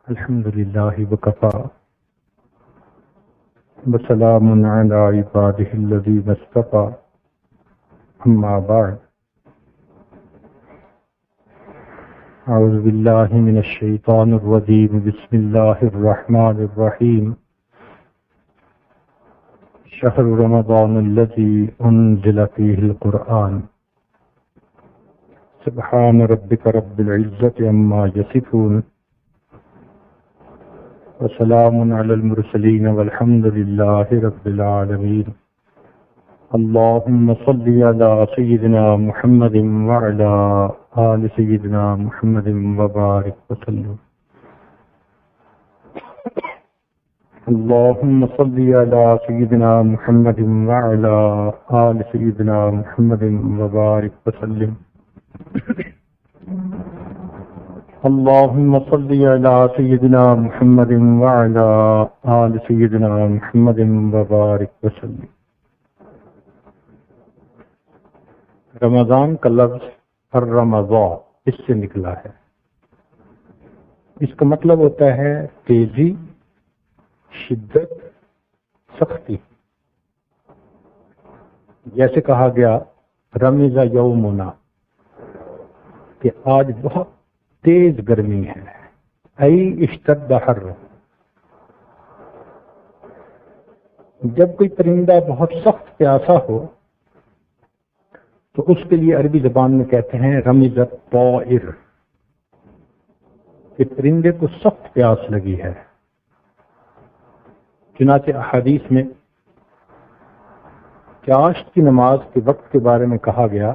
الحمد لله وكفى وسلام على عباده الذين اصطفى أما بعد أعوذ بالله من الشيطان الرجيم بسم الله الرحمن الرحيم شهر رمضان الذي أنزل فيه القرآن سبحان ربك رب العزة عما يصفون وسلام على المرسلين والحمد لله رب العالمين اللهم صل على سيدنا محمد وعلى آل سيدنا محمد وبارك وسلم اللهم صل على سيدنا محمد وعلى آل سيدنا محمد وبارك وسلم اللهم صل على سيدنا محمد وعلى آل سيدنا محمد وبارك وسلم. رمضان کا لفظ الرمضان اس سے نکلا ہے. اس کا مطلب ہوتا ہے تیزی، شدت، سختی. جیسے کہا گیا رمض یومنا کہ آج بہت تیز گرمی ہے، ای اشتد حر. جب کوئی پرندہ بہت سخت پیاسا ہو تو اس کے لیے عربی زبان میں کہتے ہیں رمض الطائر، کہ پرندے کو سخت پیاس لگی ہے. چنانچہ احادیث میں چاشت کی نماز کے وقت کے بارے میں کہا گیا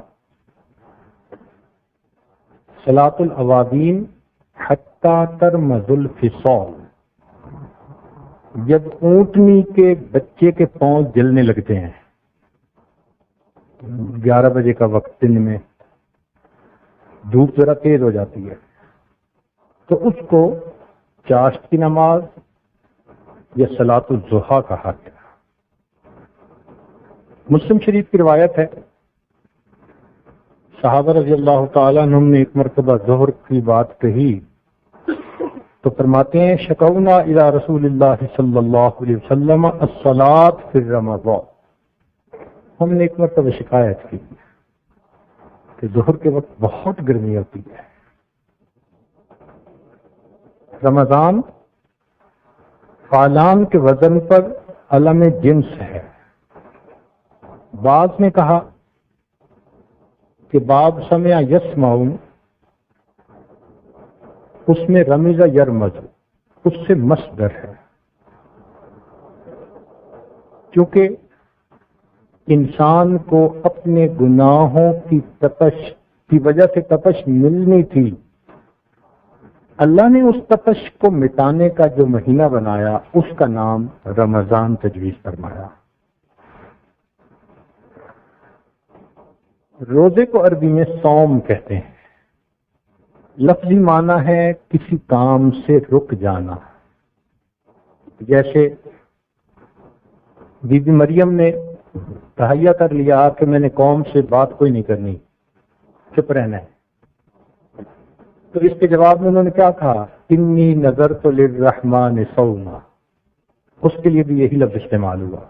صلاۃ الاوابین حتی ترمز الفصال، جب اونٹنی کے بچے کے پاؤں جلنے لگتے ہیں. 11 بجے کا وقت، دن میں دھوپ ذرا تیز ہو جاتی ہے تو اس کو چاشت کی نماز یا صلاۃ الضحیٰ کہا گیا. مسلم شریف کی روایت ہے، صحابہ رضی اللہ تعالیٰ عنہم نے ایک مرتبہ ظہر کی بات کہی تو فرماتے ہیں شکونا الی رسول اللہ صلی اللہ علیہ وسلم الصلاۃ فی رمضان. ہم نے ایک مرتبہ شکایت کی کہ ظہر کے وقت بہت گرمی ہوتی ہے. رمضان فعلان کے وزن پر علم جنس ہے. بعض نے کہا کہ باب سمع یسمعون، اس میں رمض یرمز اس سے مصدر ہے، کیونکہ انسان کو اپنے گناہوں کی تپش کی وجہ سے تپش ملنی تھی. اللہ نے اس تپش کو مٹانے کا جو مہینہ بنایا اس کا نام رمضان تجویز فرمایا. روزے کو عربی میں صوم کہتے ہیں. لفظی معنی ہے کسی کام سے رک جانا. جیسے بی بی مریم نے تہیہ کر لیا کہ میں نے قوم سے بات کوئی نہیں کرنی، چپ رہنا ہے. تو اس کے جواب میں انہوں نے کیا کہا؟ انی نذرت للرحمن صوما. اس کے لیے بھی یہی لفظ استعمال ہوا.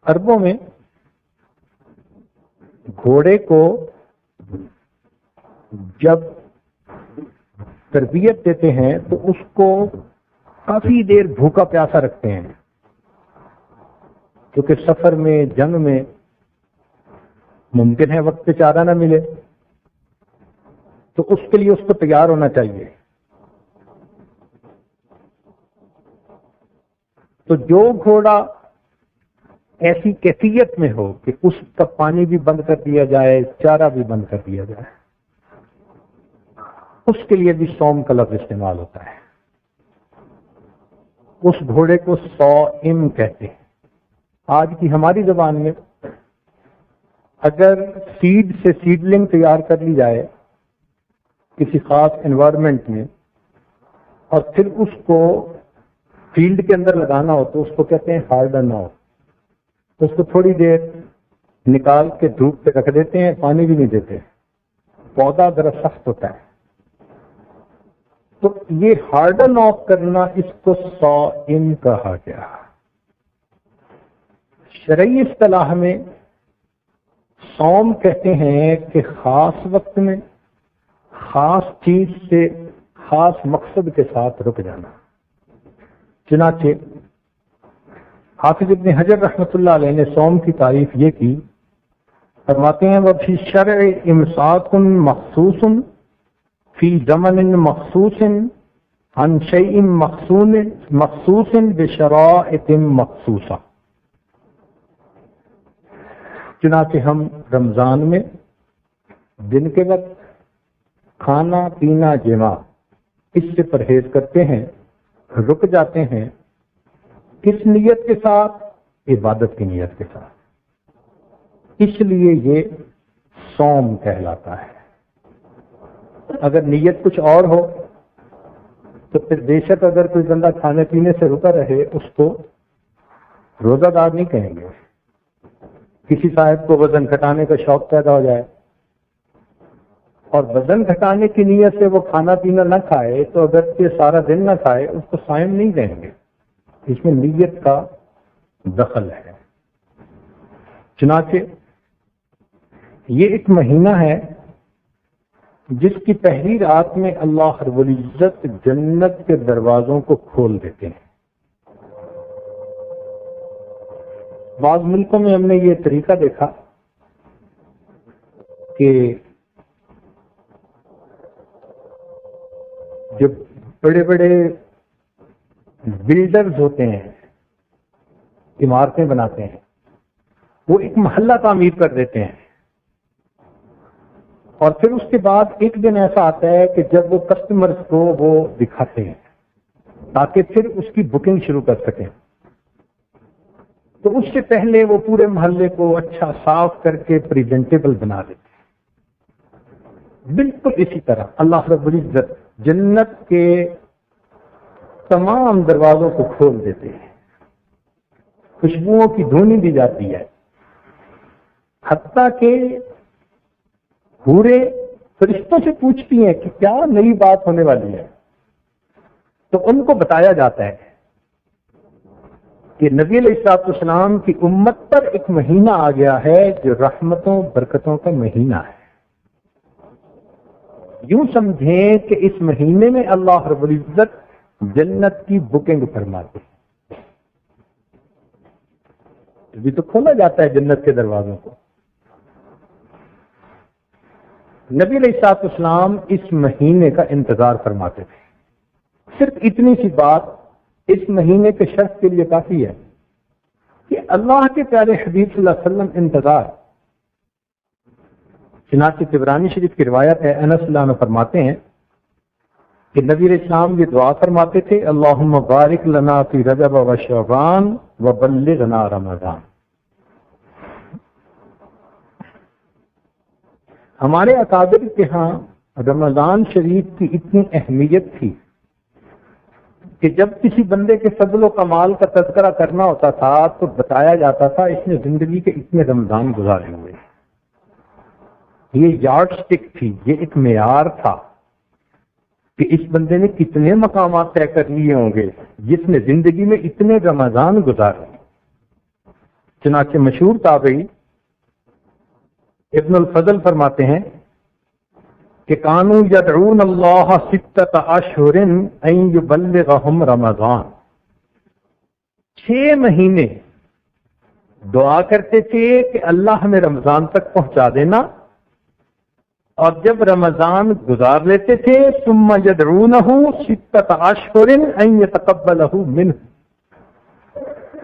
عربوں میں گھوڑے کو جب تربیت دیتے ہیں تو اس کو کافی دیر بھوکا پیاسا رکھتے ہیں، کیونکہ سفر میں، جنگ میں ممکن ہے وقت پہ چارہ نہ ملے، تو اس کے لیے اس کو تیار ہونا چاہیے. تو جو گھوڑا ایسی کیفیت میں ہو کہ اس کا پانی بھی بند کر دیا جائے، چارہ بھی بند کر دیا جائے، اس کے لیے بھی صوم کا لفظ استعمال ہوتا ہے. اس گھوڑے کو صائم کہتے ہیں. آج کی ہماری زبان میں اگر سیڈ سے سیڈلنگ تیار کر لی جائے کسی خاص انوائرمنٹ میں اور پھر اس کو فیلڈ کے اندر لگانا ہو تو اس کو کہتے ہیں ہارڈن آؤٹ. تو اس کو تھوڑی دیر نکال کے دھوپ پہ رکھ دیتے ہیں، پانی بھی نہیں دیتے. پودا ذرا سخت ہوتا ہے. تو یہ ہارڈن آف کرنا اس کو صائم کہا گیا۔ شرعی اصطلاح میں صوم کہتے ہیں کہ خاص وقت میں خاص چیز سے خاص مقصد کے ساتھ رک جانا۔ چنانچہ حافظ ابن حجر رحمۃ اللہ علیہ نے صوم کی تعریف یہ کی، فرماتے ہیں وفی شرع امساک مخصوص فی زمن مخصوص عن شیء مخصوص بشرائط مخصوصہ۔ چنانچہ ہم رمضان میں دن کے وقت کھانا پینا جماع اس سے پرہیز کرتے ہیں، رک جاتے ہیں، کس نیت کے ساتھ؟ عبادت کی نیت کے ساتھ، اس لیے یہ صوم کہلاتا ہے۔ اگر نیت کچھ اور ہو تو پھر بے شک اگر کوئی بندہ کھانے پینے سے رکا رہے اس کو روزہ دار نہیں کہیں گے۔ کسی صاحب کو وزن گھٹانے کا شوق پیدا ہو جائے اور وزن گھٹانے کی نیت سے وہ کھانا پینا نہ کھائے تو اگر یہ سارا دن نہ کھائے اس کو صائم نہیں کہیں گے، اس میں نیت کا دخل ہے۔ چنانچہ یہ ایک مہینہ ہے جس کی پہلی رات میں اللہ رب العزت جنت کے دروازوں کو کھول دیتے ہیں۔ بعض ملکوں میں ہم نے یہ طریقہ دیکھا کہ جو بڑے بڑے بلڈرز ہوتے ہیں، عمارتیں بناتے ہیں، وہ ایک محلہ تعمیر کر دیتے ہیں اور پھر اس کے بعد ایک دن ایسا آتا ہے کہ جب وہ کسٹمرز کو وہ دکھاتے ہیں تاکہ پھر اس کی بکنگ شروع کر سکیں، تو اس سے پہلے وہ پورے محلے کو اچھا صاف کر کے پریزنٹیبل بنا دیتے ہیں۔ بالکل اسی طرح اللہ رب العزت جنت کے تمام دروازوں کو کھول دیتے ہیں، خوشبوؤں کی دھونی دی جاتی ہے، حتیٰ کہ حوریں فرشتوں سے پوچھتی ہیں کہ کیا نئی بات ہونے والی ہے، تو ان کو بتایا جاتا ہے کہ نبی علیہ الصلوۃ والسلام کی امت پر ایک مہینہ آ گیا ہے جو رحمتوں برکتوں کا مہینہ ہے۔ یوں سمجھیں کہ اس مہینے میں اللہ رب العزت جنت کی بکنگ فرماتے ہیں، ابھی تو کھولا جاتا ہے جنت کے دروازوں کو۔ نبی علیہ الصلوۃ والسلام اس مہینے کا انتظار فرماتے تھے۔ صرف اتنی سی بات اس مہینے کے شخص کے لیے کافی ہے کہ اللہ کے پیارے حبیب صلی اللہ علیہ وسلم انتظار۔ چنانچہ طبرانی شریف کی روایت ہے، انس اللہ عنہ فرماتے ہیں کہ نبی علیہ السلام یہ دعا فرماتے تھے، اللہم بارک لنا فی رجب و شعبان وبلغنا رمضان۔ ہمارے اکابر کے ہاں رمضان شریف کی اتنی اہمیت تھی کہ جب کسی بندے کے فضل و کمال کا تذکرہ کرنا ہوتا تھا تو بتایا جاتا تھا اس نے زندگی کے اتنے رمضان گزارے ہوئے۔ یہ یارڈ سٹک تھی، یہ ایک معیار تھا کہ اس بندے نے کتنے مقامات طے کر لیے ہوں گے جس نے زندگی میں اتنے رمضان گزارے۔ چنانچہ مشہور تابعی ابن الفضل فرماتے ہیں کہ کانوا یدعون اللہ ستۃ اشہر ان یبلغہم رمضان، 6 مہینے دعا کرتے تھے کہ اللہ ہمیں رمضان تک پہنچا دینا، اور جب رمضان گزار لیتے تھے ثم یدعونہ ستۃ اشہر ان یتقبلہ منہ،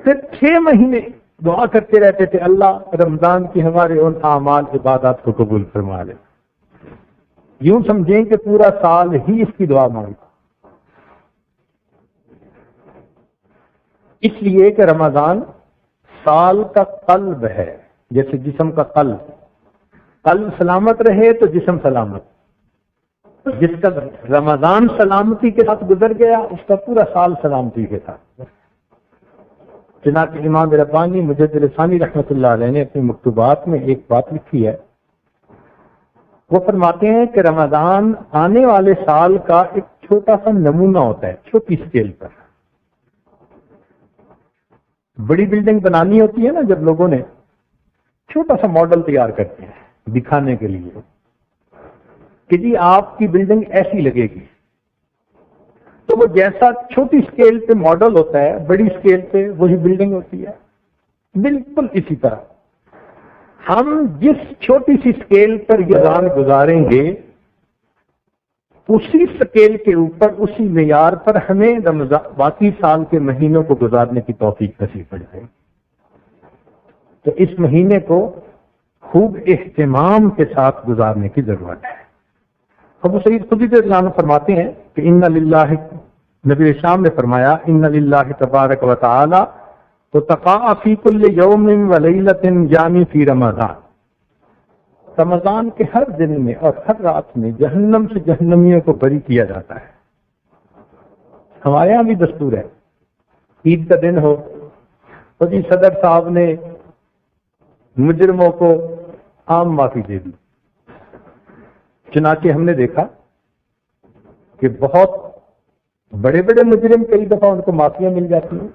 پھر 6 مہینے دعا کرتے رہتے تھے اللہ رمضان کی ہمارے ان اعمال عبادات کو قبول فرما لے۔ یوں سمجھیں کہ پورا سال ہی اس کی دعا مانگتا، اس لیے کہ رمضان سال کا قلب ہے، جیسے جسم کا قلب سلامت رہے تو جسم سلامت، جس کا رمضان سلامتی کے ساتھ گزر گیا اس کا پورا سال سلامتی کے ساتھ۔ چنانچہ امام ربانی مجدد ثانی رحمۃ اللہ علیہ نے اپنی مکتوبات میں ایک بات لکھی ہے، وہ فرماتے ہیں کہ رمضان آنے والے سال کا ایک چھوٹا سا نمونہ ہوتا ہے چھوٹی اسکیل پر. بڑی بلڈنگ بنانی ہوتی ہے نا، جب لوگوں نے چھوٹا سا ماڈل تیار کرتے ہیں دکھانے کے لیے کہ جی آپ کی بلڈنگ ایسی لگے گی، تو وہ جیسا چھوٹی اسکیل پہ ماڈل ہوتا ہے بڑی اسکیل پہ وہی بلڈنگ ہوتی ہے. بالکل اسی طرح ہم جس چھوٹی سی اسکیل پر یہ رمضان گزاریں گے، اسی اسکیل کے اوپر اسی معیار پر ہمیں باقی سال کے مہینوں کو گزارنے کی توفیق نصیب پڑ جائے. تو اس مہینے کو خوب اہتمام کے ساتھ گزارنے کی ضرورت ہے. ابو سعید خدری رضی اللہ عنہ فرماتے ہیں کہ ان للہ، نبی شام نے فرمایا ان للہ تبارک و تعالی تو تقع فی کل یوم و لیلۃ یعنی فی رمضان، رمضان کے ہر دن میں اور ہر رات میں جہنم سے جہنمیوں کو بری کیا جاتا ہے. ہمارے یہاں بھی دستور ہے، عید کا دن ہو تو جی صدر صاحب نے مجرموں کو عام معافی دے دی. چنانچہ ہم نے دیکھا کہ بہت بڑے بڑے مجرم کئی دفعہ ان کو معافیاں مل جاتی ہیں.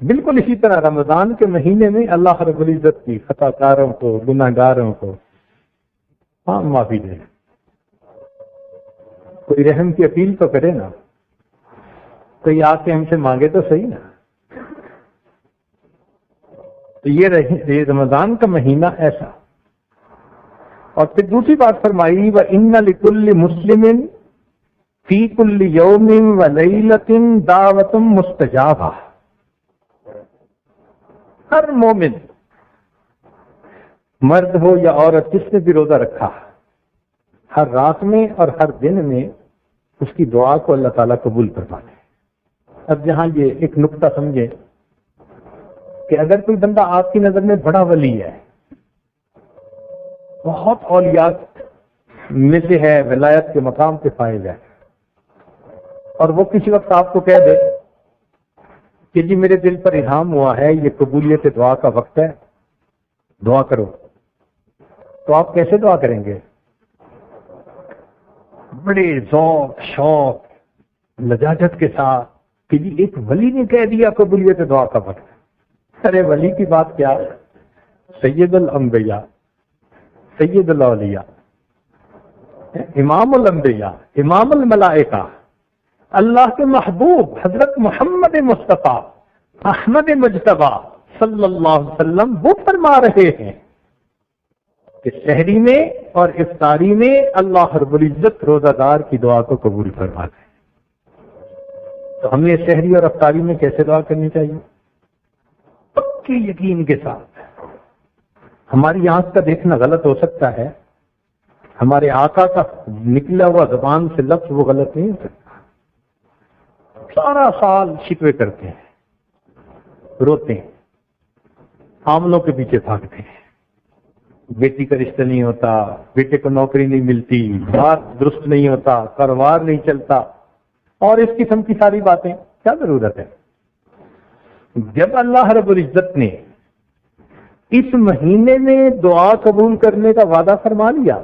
بالکل اسی طرح رمضان کے مہینے میں اللہ رب العزت کی خطا کاروں کو، گناہ گاروں کو عام معافی دے. کوئی رحم کی اپیل تو کرے نا، کوئی آ کے ہم سے مانگے تو صحیح نا. تو یہ رمضان کا مہینہ ایسا. اور پھر دوسری بات فرمائی وَإِنَّ لِكُلِّ مُسْلِمٍ فِي كُلِّ يَوْمٍ وَلَيْلَةٍ دَعْوَةٌ مُسْتَجَابَةٌ، ہر مومن مرد ہو یا عورت جس نے بھی روزہ رکھا ہر رات میں اور ہر دن میں اس کی دعا کو اللہ تعالیٰ قبول فرماتے ہیں. اب یہاں یہ ایک نقطہ سمجھے کہ اگر کوئی بندہ آپ کی نظر میں بڑا ولی ہے، بہت اولیاء میں سے ہے، ولایت کے مقام پہ فائز ہے، اور وہ کسی وقت آپ کو کہہ دے کہ جی میرے دل پر الہام ہوا ہے یہ قبولیت دعا کا وقت ہے، دعا کرو، تو آپ کیسے دعا کریں گے؟ بڑے ذوق شوق لجاجت کے ساتھ کہ جی ایک ولی نے کہہ دیا قبولیت دعا کا وقت. ارے ولی کی بات کیا، سید الانبیاء، سید الاولیاء، امام الانبیاء، امام الملائکہ، اللہ کے محبوب حضرت محمد مصطفیٰ احمد مجتبی صلی اللہ علیہ وسلم وہ فرما رہے ہیں کہ سحری میں اور افطاری میں اللہ رب العزت روزہ دار کی دعا کو قبول فرماتے ہیں. تو ہمیں سحری اور افطاری میں کیسے دعا کرنی چاہیے؟ پکی یقین کے ساتھ. ہماری آنکھ کا دیکھنا غلط ہو سکتا ہے، ہمارے آقا کا نکلا ہوا زبان سے لفظ وہ غلط نہیں ہو سکتا. سارا سال شکوے کرتے ہیں، روتے ہیں، عاملوں کے پیچھے بھاگتے ہیں، بیٹی کا رشتہ نہیں ہوتا، بیٹے کو نوکری نہیں ملتی، بات درست نہیں ہوتا، کاروبار نہیں چلتا، اور اس قسم کی ساری باتیں. کیا ضرورت ہے؟ جب اللہ رب العزت نے اس مہینے میں دعا قبول کرنے کا وعدہ فرما لیا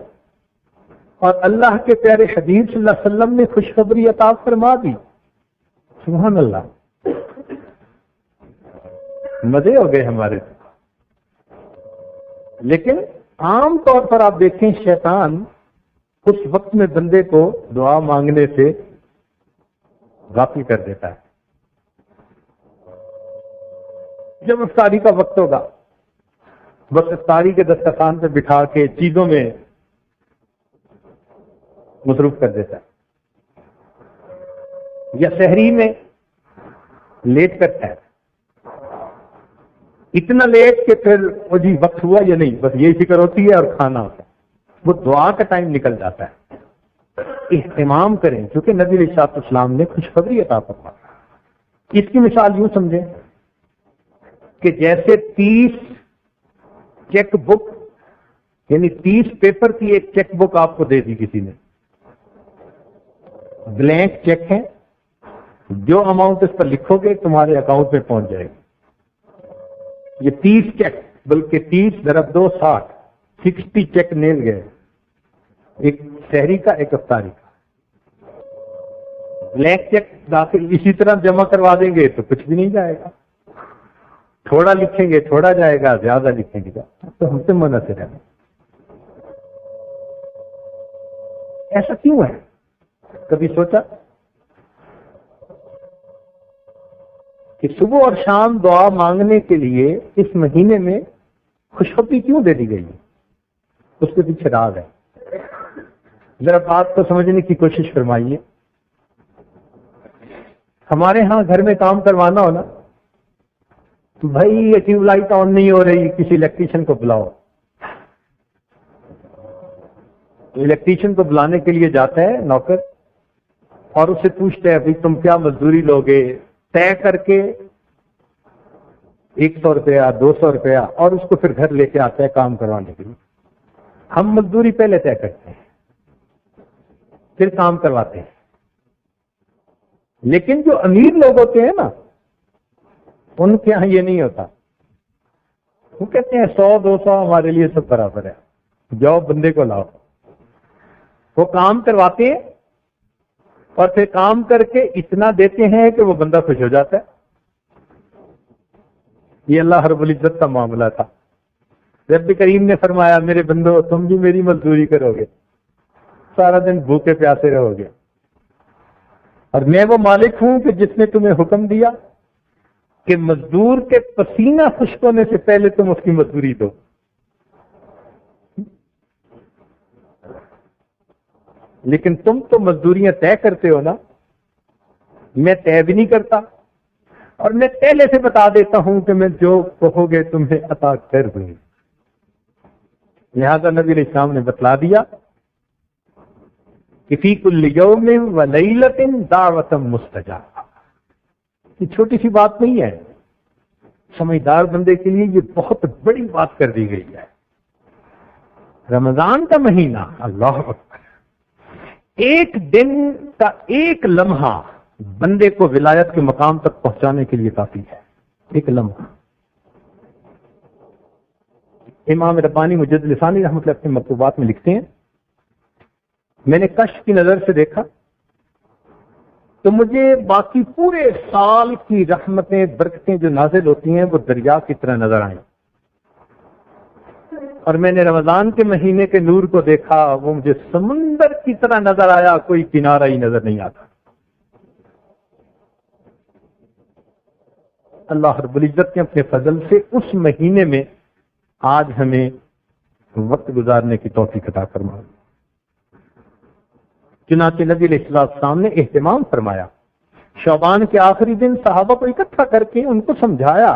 اور اللہ کے پیارے حبیب صلی اللہ علیہ وسلم نے خوشخبری عطا فرما دی، سبحان اللہ، مزے ہو گئے ہمارے. لیکن عام طور پر آپ دیکھیں شیطان اس وقت میں بندے کو دعا مانگنے سے غافل کر دیتا ہے. جب افطاری کا وقت ہوگا بس افطاری کے دسترخوان پہ بٹھا کے چیزوں میں مصروف کر دیتا ہے، یا سحری میں لیٹ کرتا ہے، اتنا لیٹ کہ پھر وہ جی وقت ہوا یا نہیں، بس یہی فکر ہوتی ہے اور کھانا ہوتا ہے. وہ دعا کا ٹائم نکل جاتا ہے. اہتمام کریں کیونکہ نبی علیہ الصلوۃ والسلام نے خوشخبری عطا فرمائی. اس کی مثال یوں سمجھیں کہ جیسے 30 چیک بک یعنی 30 پیپر کی ایک چیک بک آپ کو دے دی کسی نے، بلینک چیک ہے، جو اماؤنٹ اس پر لکھو گے تمہارے اکاؤنٹ میں پہنچ جائے گی. یہ 30 چیک، بلکہ 30 ضرب 2 60، 60 چیک نیل گئے، ایک سحری کا ایک افطاری کا. بلینک چیک داخل اسی طرح جمع کروا دیں گے تو کچھ بھی نہیں جائے گا. تھوڑا لکھیں گے تھوڑا جائے گا, زیادہ لکھیں گے تو ہم سے منحصر ہے. ایسا کیوں ہے؟ کبھی سوچا کہ صبح اور شام دعا مانگنے کے لیے اس مہینے میں خوشخبری کیوں دے دی گئی؟ اس کے پیچھے راز ہے. ذرا بات کو سمجھنے کی کوشش فرمائیے. ہمارے ہاں گھر میں کام کروانا ہونا, بھائی یہ ٹیوب لائٹ آن نہیں ہو رہی, کسی الیکٹریشین کو بلاؤ. الیکٹریشین کو بلانے کے لیے جاتا ہے نوکر اور اس سے پوچھتا ہے بھائی تم کیا مزدوری لوگے, طے کر کے 100 روپیہ 200 روپیہ, اور اس کو پھر گھر لے کے آتا ہے کام کروانے کے لیے. ہم مزدوری پہلے طے کرتے ہیں پھر کام کرواتے ہیں. لیکن جو امیر لوگ ہوتے ہیں نا, ان کے یہاں یہ نہیں ہوتا. وہ کہتے ہیں 100 200 ہمارے لیے سب برابر ہے, جاؤ بندے کو لاؤ. وہ کام کرواتے ہیں اور پھر کام کر کے اتنا دیتے ہیں کہ وہ بندہ خوش ہو جاتا ہے. یہ اللہ رب العزت کا معاملہ تھا. رب کریم نے فرمایا میرے بندو تم بھی میری مزدوری کرو گے, سارا دن بھوکے پیاسے رہو گے, اور میں وہ مالک ہوں کہ جس نے تمہیں حکم دیا کہ مزدور کے پسینہ خشک ہونے سے پہلے تم اس کی مزدوری دو. لیکن تم تو مزدوریاں طے کرتے ہو نا, میں طے بھی نہیں کرتا, اور میں پہلے سے بتا دیتا ہوں کہ میں جو کہو گے تمہیں عطا کر دوں. لہذا نبی علیہ السلام نے بتلا دیا کہ فی کل یوم و لیلۃ دعوۃ مستجابہ. یہ چھوٹی سی بات نہیں ہے, سمجھدار بندے کے لیے یہ بہت بڑی بات کر دی گئی ہے. رمضان کا مہینہ, اللہ اکبر, ایک دن کا ایک لمحہ بندے کو ولایت کے مقام تک پہنچانے کے لیے کافی ہے. ایک لمحہ. امام ربانی مجد لسانی رحمۃ اللہ اپنے مکتوبات میں لکھتے ہیں, میں نے کشف کی نظر سے دیکھا تو مجھے باقی پورے سال کی رحمتیں برکتیں جو نازل ہوتی ہیں وہ دریا کی طرح نظر آئیں, اور میں نے رمضان کے مہینے کے نور کو دیکھا, وہ مجھے سمندر کی طرح نظر آیا, کوئی کنارہ ہی نظر نہیں آتا. اللہ رب العزت نے اپنے فضل سے اس مہینے میں آج ہمیں وقت گزارنے کی توفیق عطا فرمائی. چنانچہ نبی علیہ السلام نے اہتمام فرمایا, شعبان کے آخری دن صحابہ کو اکٹھا کر کے ان کو سمجھایا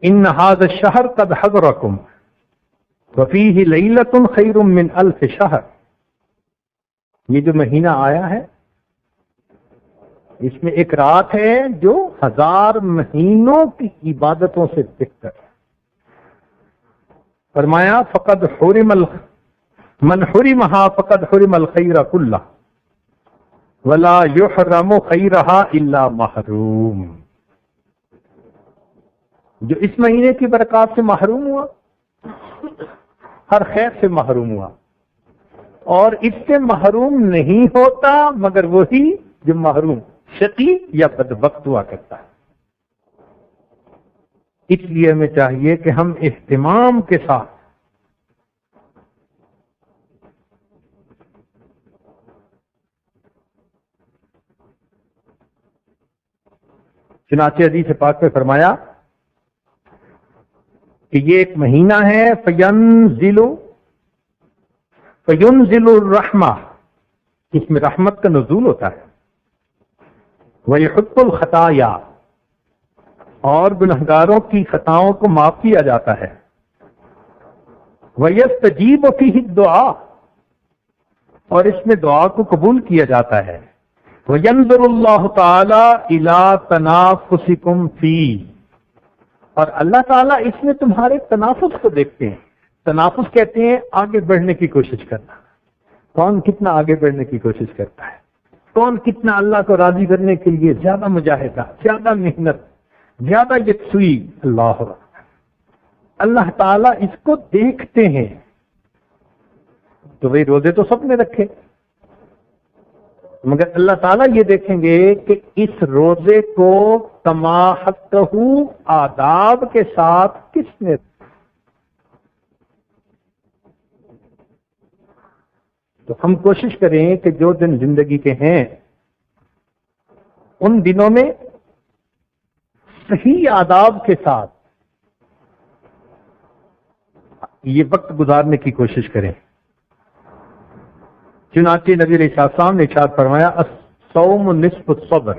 ان هذا الشهر قد حضركم وفيه ليلة خير من 1000 شهر. یہ جو مہینہ آیا ہے اس میں ایک رات ہے جو 1000 مہینوں کی عبادتوں سے بہتر ہے. فرمایا فقد حرم من حرمها فقد حرم الخير كله ولا يحرم خيرها الا محروم. جو اس مہینے کی برکات سے محروم ہوا ہر خیر سے محروم ہوا, اور اس سے محروم نہیں ہوتا مگر وہی جو محروم شقی یا بدبخت ہوا کرتا ہے. اس لیے ہمیں چاہیے کہ ہم اہتمام کے ساتھ چنانچہ حدیث پاک میں فرمایا کہ یہ ایک مہینہ ہے فینزل الرحمہ, اس میں رحمت کا نزول ہوتا ہے. وَيَحُطُّ الْخَطَايَا, اور گنہگاروں کی خطاؤں کو معاف کیا جاتا ہے. وَيَسْتَجِيبُ فِيهِ الدُّعَاء, اور اس میں دعا کو قبول کیا جاتا ہے. وَيَنظُرُ اللَّهُ تَعَالَى إِلَى تَنَافُسِكُمْ فِيهِ, اور اللہ تعالیٰ اس میں تمہارے تنافس کو دیکھتے ہیں. تنافس کہتے ہیں آگے بڑھنے کی کوشش کرنا. کون کتنا آگے بڑھنے کی کوشش کرتا ہے, کون کتنا اللہ کو راضی کرنے کے لیے زیادہ مجاہدہ, زیادہ محنت, زیادہ یکسوئی. اللہ تعالیٰ اس کو دیکھتے ہیں. تو وہی روزے تو سب نے رکھے، مگر اللہ تعالیٰ یہ دیکھیں گے کہ اس روزے کو کما حقہ آداب کے ساتھ کس نے. تو ہم کوشش کریں کہ جو دن زندگی کے ہیں ان دنوں میں صحیح آداب کے ساتھ یہ وقت گزارنے کی کوشش کریں. چنانچہ نبی علیہ السلام نے ارشاد فرمایا الصوم نصف الصبر،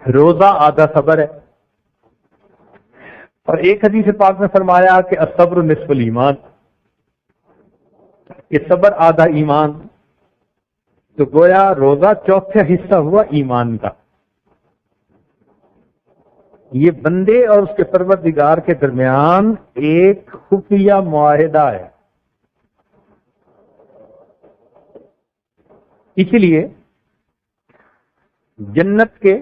روزہ آدھا صبر ہے. اور ایک حدیث پاک میں فرمایا کہ الصبر نصف الایمان، کہ صبر آدھا ایمان. تو گویا روزہ چوتھا حصہ ہوا ایمان کا. یہ بندے اور اس کے پروردگار کے درمیان ایک خفیہ معاہدہ ہے. اسی لیے جنت کے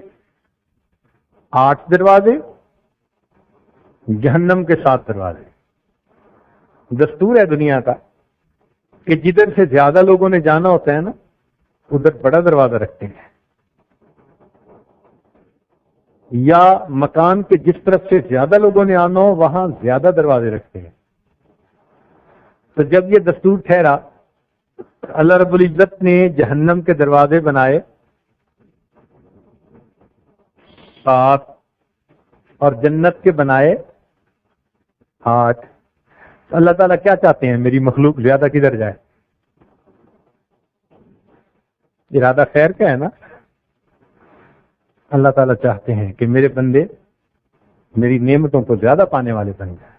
8 دروازے، جہنم کے 7 دروازے. دستور ہے دنیا کا کہ جدھر سے زیادہ لوگوں نے جانا ہوتا ہے نا ادھر بڑا دروازہ رکھتے ہیں، یا مکان کے جس طرف سے زیادہ لوگوں نے آنا ہو وہاں زیادہ دروازے رکھتے ہیں. تو جب یہ دستور ٹھہرا، اللہ رب العزت نے جہنم کے دروازے بنائے 7 اور جنت کے بنائے 8. اللہ تعالیٰ کیا چاہتے ہیں؟ میری مخلوق زیادہ کدھر جائے. ارادہ خیر کا ہے نا. اللہ تعالیٰ چاہتے ہیں کہ میرے بندے میری نعمتوں کو زیادہ پانے والے بن جائیں.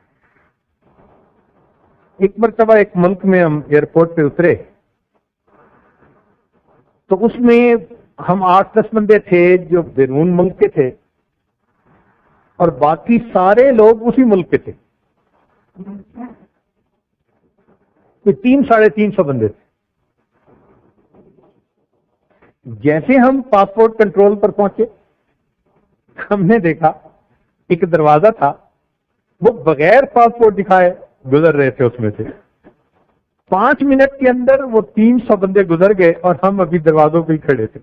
ایک مرتبہ ایک ملک میں ہم ایئرپورٹ پہ اترے تو اس میں ہم 8-10 بندے تھے جو بیرون ملک کے تھے اور باقی سارے لوگ اسی ملک کے تھے. کوئی 300-350 بندے تھے. جیسے ہم پاسپورٹ کنٹرول پر پہنچے ہم نے دیکھا ایک دروازہ تھا، وہ بغیر پاسپورٹ دکھائے گزر رہے تھے. اس میں سے 5 منٹ کے اندر وہ 300 بندے گزر گئے اور ہم ابھی دروازوں پہ ہی کھڑے تھے.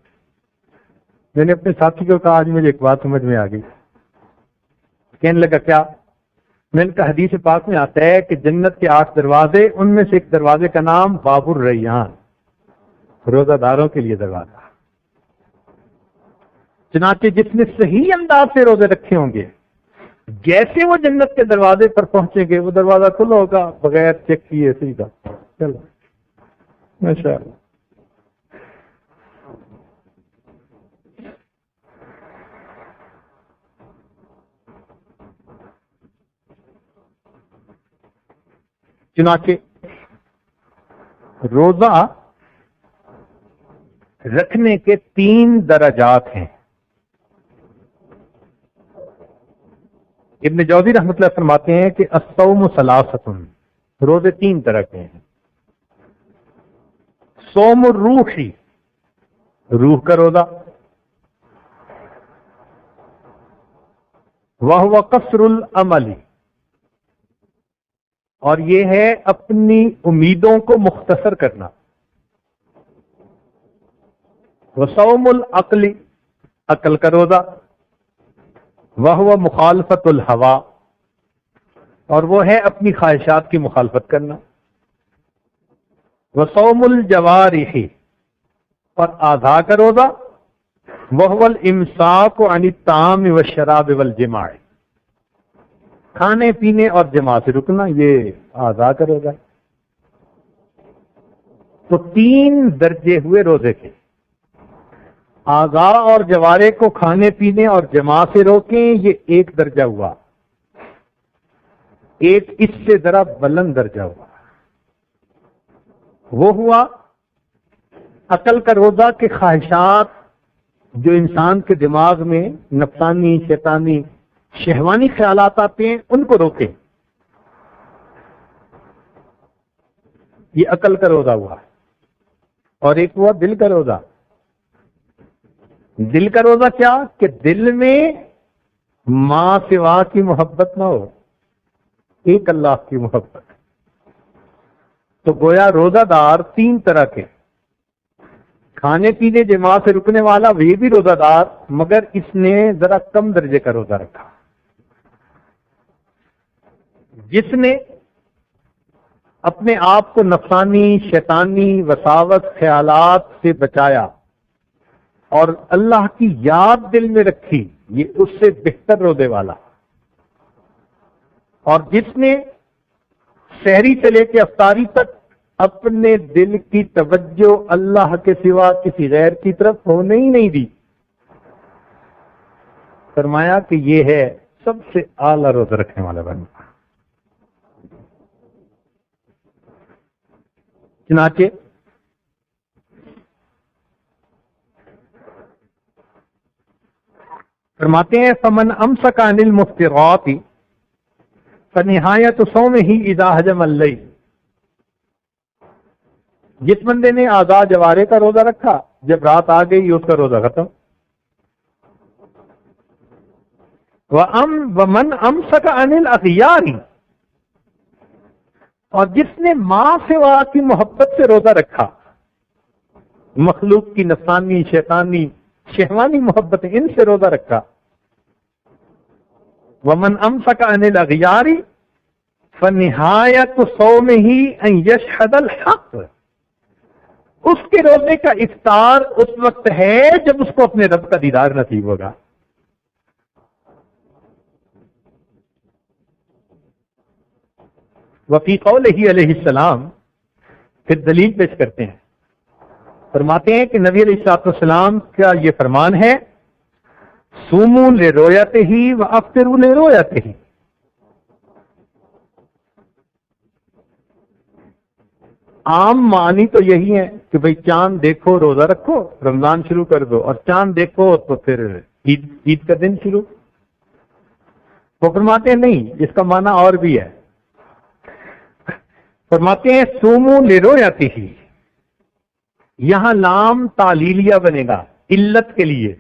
میں نے اپنے ساتھی کو کہا آج مجھے ایک بات سمجھ میں آ گئی. کہنے لگا کیا؟ میں نے کہا حدیث پاک میں آتا ہے کہ جنت کے 8 دروازے، ان میں سے ایک دروازے کا نام باب الریان، روزہ داروں کے لیے دروازہ. چنانچہ جس نے صحیح انداز سے روزے رکھے ہوں گے جیسے وہ جنت کے دروازے پر پہنچیں گے وہ دروازہ کھلا ہوگا بغیر چیک کیے سیدھا. چلو ماشاء اللہ. چنانچہ روزہ رکھنے کے 3 درجات ہیں. ابن جوزی رحمۃ اللہ فرماتے ہیں کہ الصوم ثلاثۃ، روزے 3 طرح کے ہیں. صوم الروحی، روح کا روزہ، وہو قصر العمل، اور یہ ہے اپنی امیدوں کو مختصر کرنا. وصوم العقل، عقل کا روزہ، وہو مخالفت الہوا، اور وہ ہے اپنی خواہشات کی مخالفت کرنا. وصوم الجوارح، اور اعضاء کا روزہ، وہو الامساک عن الطعام والشراب والجماع، کھانے پینے اور جماع سے رکنا، یہ اعضاء کا روزہ. تو 3 درجے ہوئے روزے کے. اعضاء اور جوارے کو کھانے پینے اور جماع سے روکیں، یہ 1 درجہ ہوا. ایک اس سے ذرا بلند درجہ ہوا، وہ ہوا عقل کا روزہ کے خواہشات جو انسان کے دماغ میں نفسانی، شیطانی، شہوانی خیالات آتے ہیں ان کو روکیں. یہ عقل کا روزہ ہوا. اور ایک ہوا دل کا روزہ. دل کا روزہ کیا؟ کہ دل میں ماں سوا کی محبت نہ ہو، ایک اللہ کی محبت. تو گویا روزہ دار تین طرح کے، کھانے پینے جماع سے رکنے والا وہ بھی روزہ دار، مگر اس نے ذرا کم درجے کا روزہ رکھا۔ جس نے اپنے آپ کو نفسانی شیطانی وساوس خیالات سے بچایا اور اللہ کی یاد دل میں رکھی، یہ اس سے بہتر روزے والا۔ اور جس نے سحری سے لے کے افطاری تک اپنے دل کی توجہ اللہ کے سوا کسی غیر کی طرف ہونے ہی نہیں دی، فرمایا کہ یہ ہے سب سے اعلیٰ روزہ رکھنے والا بندہ۔ چنانچہ فرماتے ہیں فمن امسک عن المفطرات فنہایت صومہ اذا حجم اللیل، جس بندے نے آزاد جوارے کا روزہ رکھا، جب رات آ گئی اس کا روزہ ختم۔ ومن امسک عن الاغیار، اور جس نے ماں سوا کی محبت سے روزہ رکھا، مخلوق کی نفسانی شیطانی شہوانی محبت ان سے روزہ رکھا۔ ومن امسک عن الاغیار فنہایت صومہ ان یشہد الحق، اس کے روزے کا افطار اس وقت ہے جب اس کو اپنے رب کا دیدار نصیب ہوگا۔ وفی قولہ علیہ السلام، پھر دلیل پیش کرتے ہیں، فرماتے ہیں کہ نبی علیہ الصلوۃ والسلام کا یہ فرمان ہے، صوموا لرؤیتہ وافطروا لرؤیتہ، عام معنی تو یہی ہے کہ بھئی چاند دیکھو روزہ رکھو، رمضان شروع کر دو، اور چاند دیکھو تو پھر عید کا دن شروع۔ وہ فرماتے ہیں نہیں، اس کا معنی اور بھی ہے، فرماتے ہیں صوموا لرؤیتہ، یہاں لام تعلیلیہ بنے گا علت کے لیے،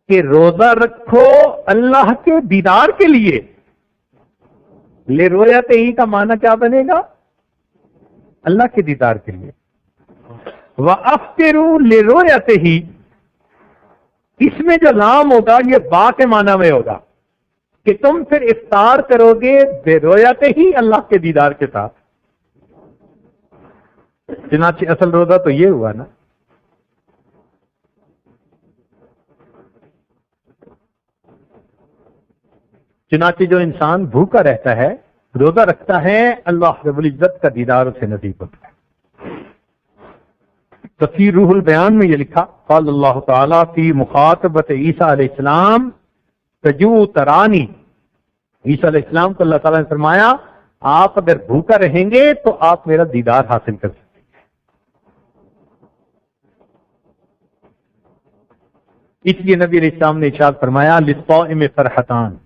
کہ روزہ رکھو اللہ کے دیدار کے لیے۔ لرؤیتہ کا معنی کیا بنے گا؟ اللہ کے دیدار کے لیے۔ وَأَفْطِرُوا لِرُؤْيَتِهِ، اس میں جو لام ہوگا یہ با کے معنی میں ہوگا کہ تم پھر افطار کرو گے بِرُؤْيَتِهِ، اللہ کے دیدار کے ساتھ۔ چنانچہ اصل روزہ تو یہ ہوا نا۔ چنانچہ جو انسان بھوکا رہتا ہے، روزہ رکھتا ہے، اللہ رب العزت کا دیدار اسے نصیب ہوتا ہے۔ تفسیر روح البیان میں یہ لکھا، قال اللہ تعالیٰ فی مخاطبت عیسیٰ علیہ السلام تجو ترانی، عیسیٰ علیہ السلام کو اللہ تعالیٰ نے فرمایا آپ اگر بھوکا رہیں گے تو آپ میرا دیدار حاصل کر سکتے ہیں۔ اس لیے نبی علیہ السلام نے ارشاد فرمایا للصائم فرحتان،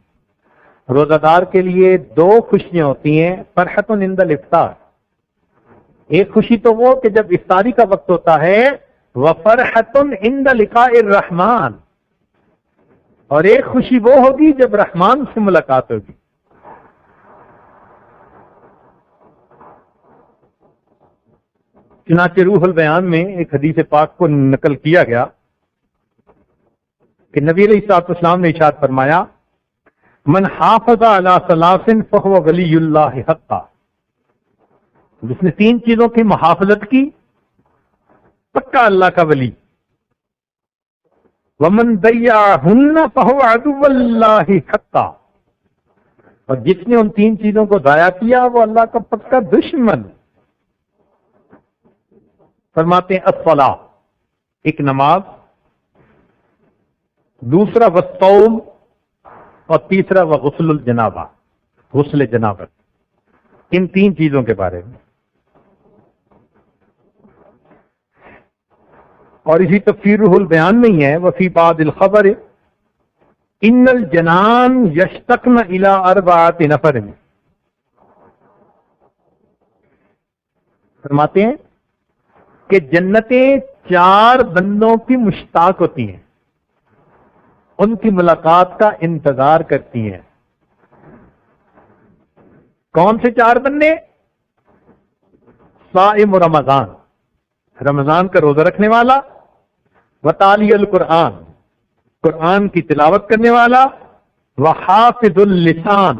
روزہ دار کے لیے دو خوشیاں ہوتی ہیں، فرحت عند الافطار، ایک خوشی تو وہ کہ جب افطاری کا وقت ہوتا ہے، وفرحت عند لقاء الرحمن، اور ایک خوشی وہ ہوگی جب رحمان سے ملاقات ہوگی۔ چنانچہ روح البیان میں ایک حدیث پاک کو نقل کیا گیا کہ نبی علیہ الصلوۃ والسلام نے ارشاد فرمایا من حافظ علی ثلاث فهو ولی اللہ حقا، جس نے تین چیزوں کی محافظت کی پکا اللہ کا ولی۔ ومن ضیعہن فهو عدو اللہ حقا، اور جس نے ان تین چیزوں کو ضائع کیا وہ اللہ کا پکا دشمن۔ فرماتے ہیں الصلاۃ، ایک نماز، دوسرا والصوم، اور تیسرا وغسل الجنابہ، غسل جنابت، ان تین چیزوں کے بارے میں۔ اور اسی تفسیر روح البیان میں ہی ہے وفی بعض الخبر ان الجنان یشتقن الی اربعۃ نفر، فرماتے ہیں کہ جنتیں چار بندوں کی مشتاق ہوتی ہیں، ان کی ملاقات کا انتظار کرتی ہیں۔ کون سے چار بندے؟ الصائم رمضان، رمضان کا روزہ رکھنے والا، وتالی القرآن، قرآن کی تلاوت کرنے والا، وحافظ اللسان،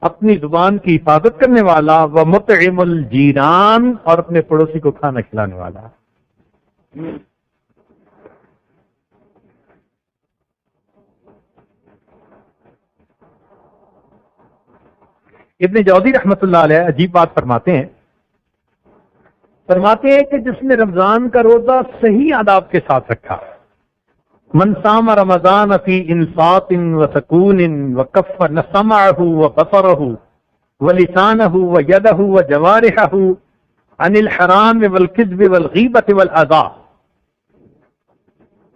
اپنی زبان کی حفاظت کرنے والا، ومطعم الجیران، اور اپنے پڑوسی کو کھانا کھلانے والا۔ ابن جوزی رحمۃ اللہ علیہ عجیب بات فرماتے ہیں کہ جس نے رمضان کا روزہ صحیح آداب کے ساتھ رکھا، من صام رمضان فی انصات وسکون وکف سمعہ وبصرہ ولسانہ ویدہ وجوارحہ عن الحرام والکذب والغیبۃ والاذی،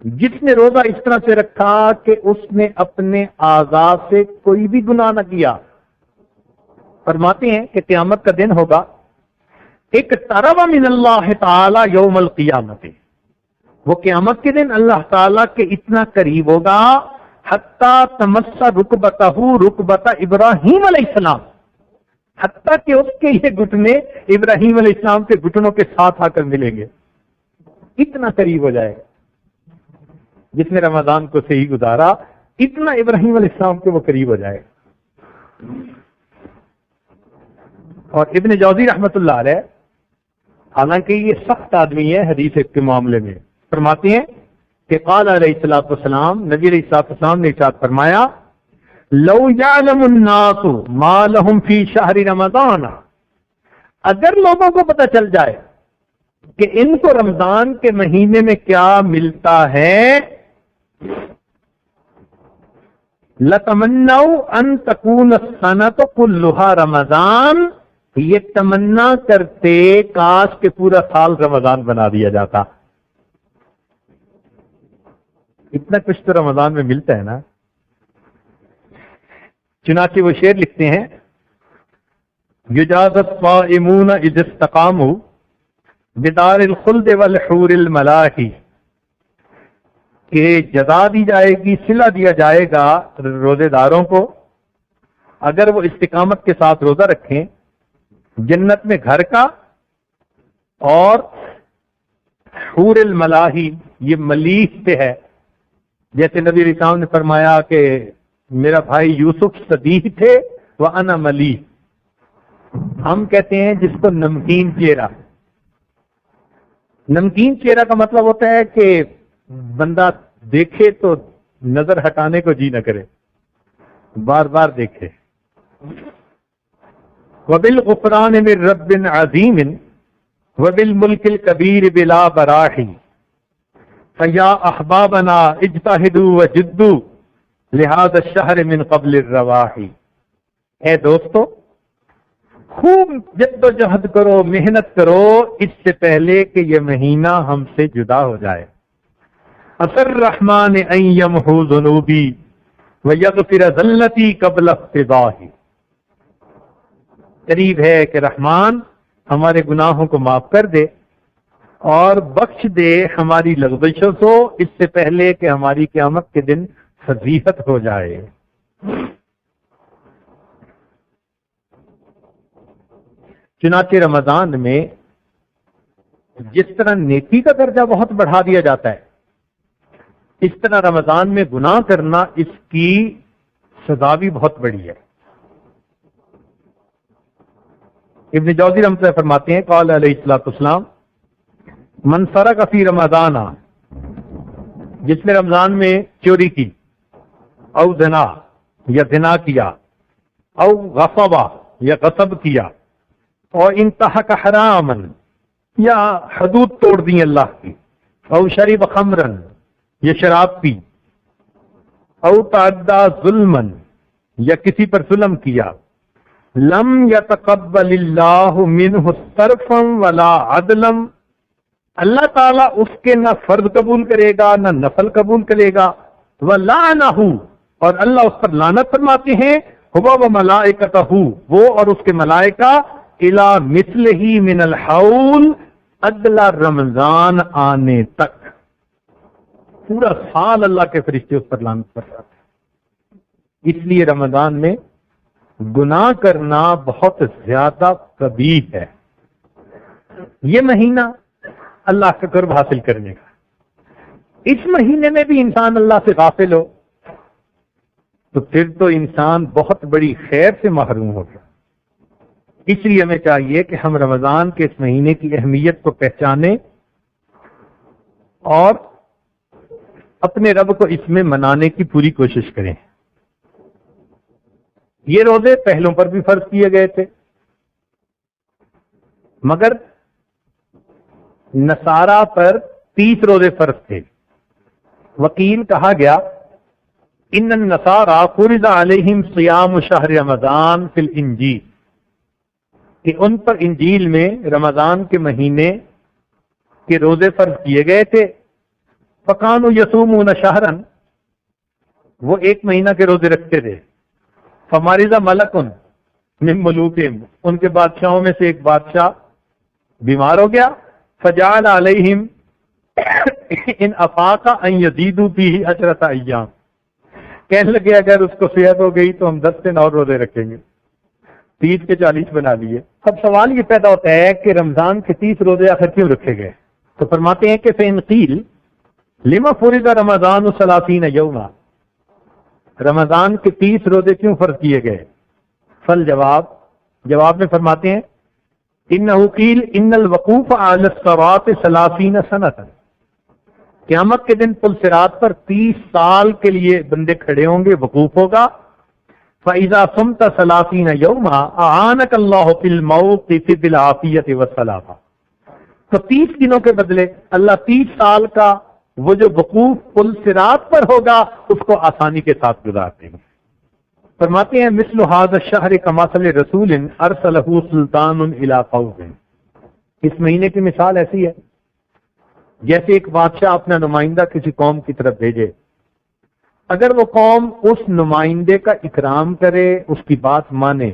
جس نے روزہ اس طرح سے رکھا کہ اس نے اپنے اعضاء سے کوئی بھی گناہ نہ کیا، فرماتے ہیں کہ قیامت کا دن ہوگا، ایک طرب من اللہ تعالی یوم القیامت، وہ قیامت کے دن اللہ تعالیٰ کے اتنا قریب ہوگا، حتی تمس رکبتہ رکبت ابراہیم علیہ السلام، حتیٰ کہ اس کے یہ گھٹنے ابراہیم علیہ السلام کے گھٹنوں کے ساتھ آ کر ملیں گے، اتنا قریب ہو جائے گا۔ جس نے رمضان کو صحیح گزارا، اتنا ابراہیم علیہ السلام کے وہ قریب ہو جائے گا۔ اور ابن جوزی رحمۃ اللہ علیہ، حالانکہ یہ سخت آدمی ہے حدیث کے معاملے میں، فرماتے ہیں کہ قال علیہ الصلوۃ والسلام، نبی علیہ الصلوۃ والسلام نے ارشاد فرمایا، لو یعلم الناس ما لهم فی شہر رمضان، اگر لوگوں کو پتہ چل جائے کہ ان کو رمضان کے مہینے میں کیا ملتا ہے، لتمنوا ان تکون السنۃ کلھا رمضان، یہ تمنا کرتے کاش کہ پورا سال رمضان بنا دیا جاتا۔ اتنا کچھ تو رمضان میں ملتا ہے نا۔ چنانچہ وہ شعر لکھتے ہیں، یجاز الصائمون اذا استقاموا بدار الخلد والحور الملاحی، کہ جزا دی جائے گی، صلہ دیا جائے گا روزے داروں کو اگر وہ استقامت کے ساتھ روزہ رکھیں، جنت میں گھر کا، اور حور الملاحی، یہ ملیح سے ہے، جیسے نبی علیہ السلام نے فرمایا کہ میرا بھائی یوسف صدیق تھے وانا ملیح، ہم کہتے ہیں جس کو نمکین چہرہ۔ نمکین چہرہ کا مطلب ہوتا ہے کہ بندہ دیکھے تو نظر ہٹانے کو جی نہ کرے، بار بار دیکھے۔ وبالغفران من رب عظیم وبالملک الکبیر بلا براحی، فیا احبابنا اجتہدوا وجدوا لہذا الشہر من قبل الرواحی، اے دوستو خوب جد و جہد کرو، محنت کرو اس سے پہلے کہ یہ مہینہ ہم سے جدا ہو جائے۔ عسى الرحمن ان يمحو ذنوبی ویغفر ذلتی قبل اقتضاحی، قریب ہے کہ رحمان ہمارے گناہوں کو معاف کر دے اور بخش دے ہماری لغزشوں کو، اس سے پہلے کہ ہماری قیامت کے دن فضیحت ہو جائے۔ چنانچہ رمضان میں جس طرح نیکی کا درجہ بہت بڑھا دیا جاتا ہے، اس طرح رمضان میں گناہ کرنا اس کی سزا بھی بہت بڑی ہے۔ ابن جوزی رحمۃ اللہ فرماتے ہیں، قال علیہ الصلوۃ والسلام، من سرق فی رمضان، جس نے رمضان میں چوری کی، او زنا یا زنا کیا، او غصب یا غصب کیا، اور انتہک حراما یا حدود توڑ دی اللہ کی، او شرب خمرا یا شراب پی، او تعدی ظلما یا کسی پر ظلم کیا، لم یتقبل اللہ منہ صرفا ولا عدلا، اللہ تعالیٰ اس کے نہ فرض قبول کرے گا نہ نفل قبول کرے گا، ولعنہ، اور اللہ اس پر لعنت فرماتے ہیں، ہوا وملائکتہ، وہ اور اس کے ملائکہ، الی مثلہ من الحول، اگلا رمضان آنے تک، پورا سال اللہ کے فرشتے اس پر لعنت فرماتے ہیں۔ اس لیے رمضان میں گناہ کرنا بہت زیادہ قبیح ہے۔ یہ مہینہ اللہ کا قرب حاصل کرنے کا، اس مہینے میں بھی انسان اللہ سے غافل ہو تو پھر تو انسان بہت بڑی خیر سے محروم ہو گیا۔ اس لیے ہمیں چاہیے کہ ہم رمضان کے اس مہینے کی اہمیت کو پہچانیں اور اپنے رب کو اس میں منانے کی پوری کوشش کریں۔ یہ روزے پہلوں پر بھی فرض کیے گئے تھے، مگر نصارہ پر 30 روزے فرض تھے۔ وکیل کہا گیا ان النصارى فرض علیہم صیام شہر رمضان فی الانجیل، کہ ان پر انجیل میں رمضان کے مہینے کے روزے فرض کیے گئے تھے۔ فکانوا یصومون شہرا، وہ ایک مہینہ کے روزے رکھتے تھے۔ فمرض ملک من ملوکہم، ان کے بادشاہوں میں سے ایک بادشاہ بیمار ہو گیا۔ فجعل علیہم ان افاق ان یزیدوا فیہ 10 ایام، کہنے لگے اگر اس کو صحت ہو گئی تو ہم 10 دن اور روزے رکھیں گے، 30 کے 40 بنا لیے۔ اب سوال یہ پیدا ہوتا ہے کہ رمضان کے 30 روزے آخر کیوں رکھے گئے؟ تو فرماتے ہیں کہ فإن قیل لما فرض رمضان 30 یوما، رمضان کے 30 روزے کیوں فرض کیے گئے؟ جواب میں فرماتے ہیں انہ قیل ان الوقوف علی الصراط 30 سنۃ، قیامت کے دن پل صراط پر 30 سال کے لیے بندے کھڑے ہوں گے، وقوف ہوگا۔ فَإِذَا صُمْتَ 30 يَوْمًا أَعَانَكَ اللَّهُ فِي الْمَوْقِفِ بِالْعَافِيَةِ وَالسَّلَامَةِ، تو 30 دنوں کے بدلے اللہ 30 سال کا وہ جو وقوف پل صراط پر ہوگا اس کو آسانی کے ساتھ گزار دیں گے۔ فرماتے ہیں مثل هذا الشهر كمثل رسول ارسله سلطان الى قوم، اس مہینے کی مثال ایسی ہے جیسے ایک بادشاہ اپنا نمائندہ کسی قوم کی طرف بھیجے، اگر وہ قوم اس نمائندے کا اکرام کرے، اس کی بات مانے،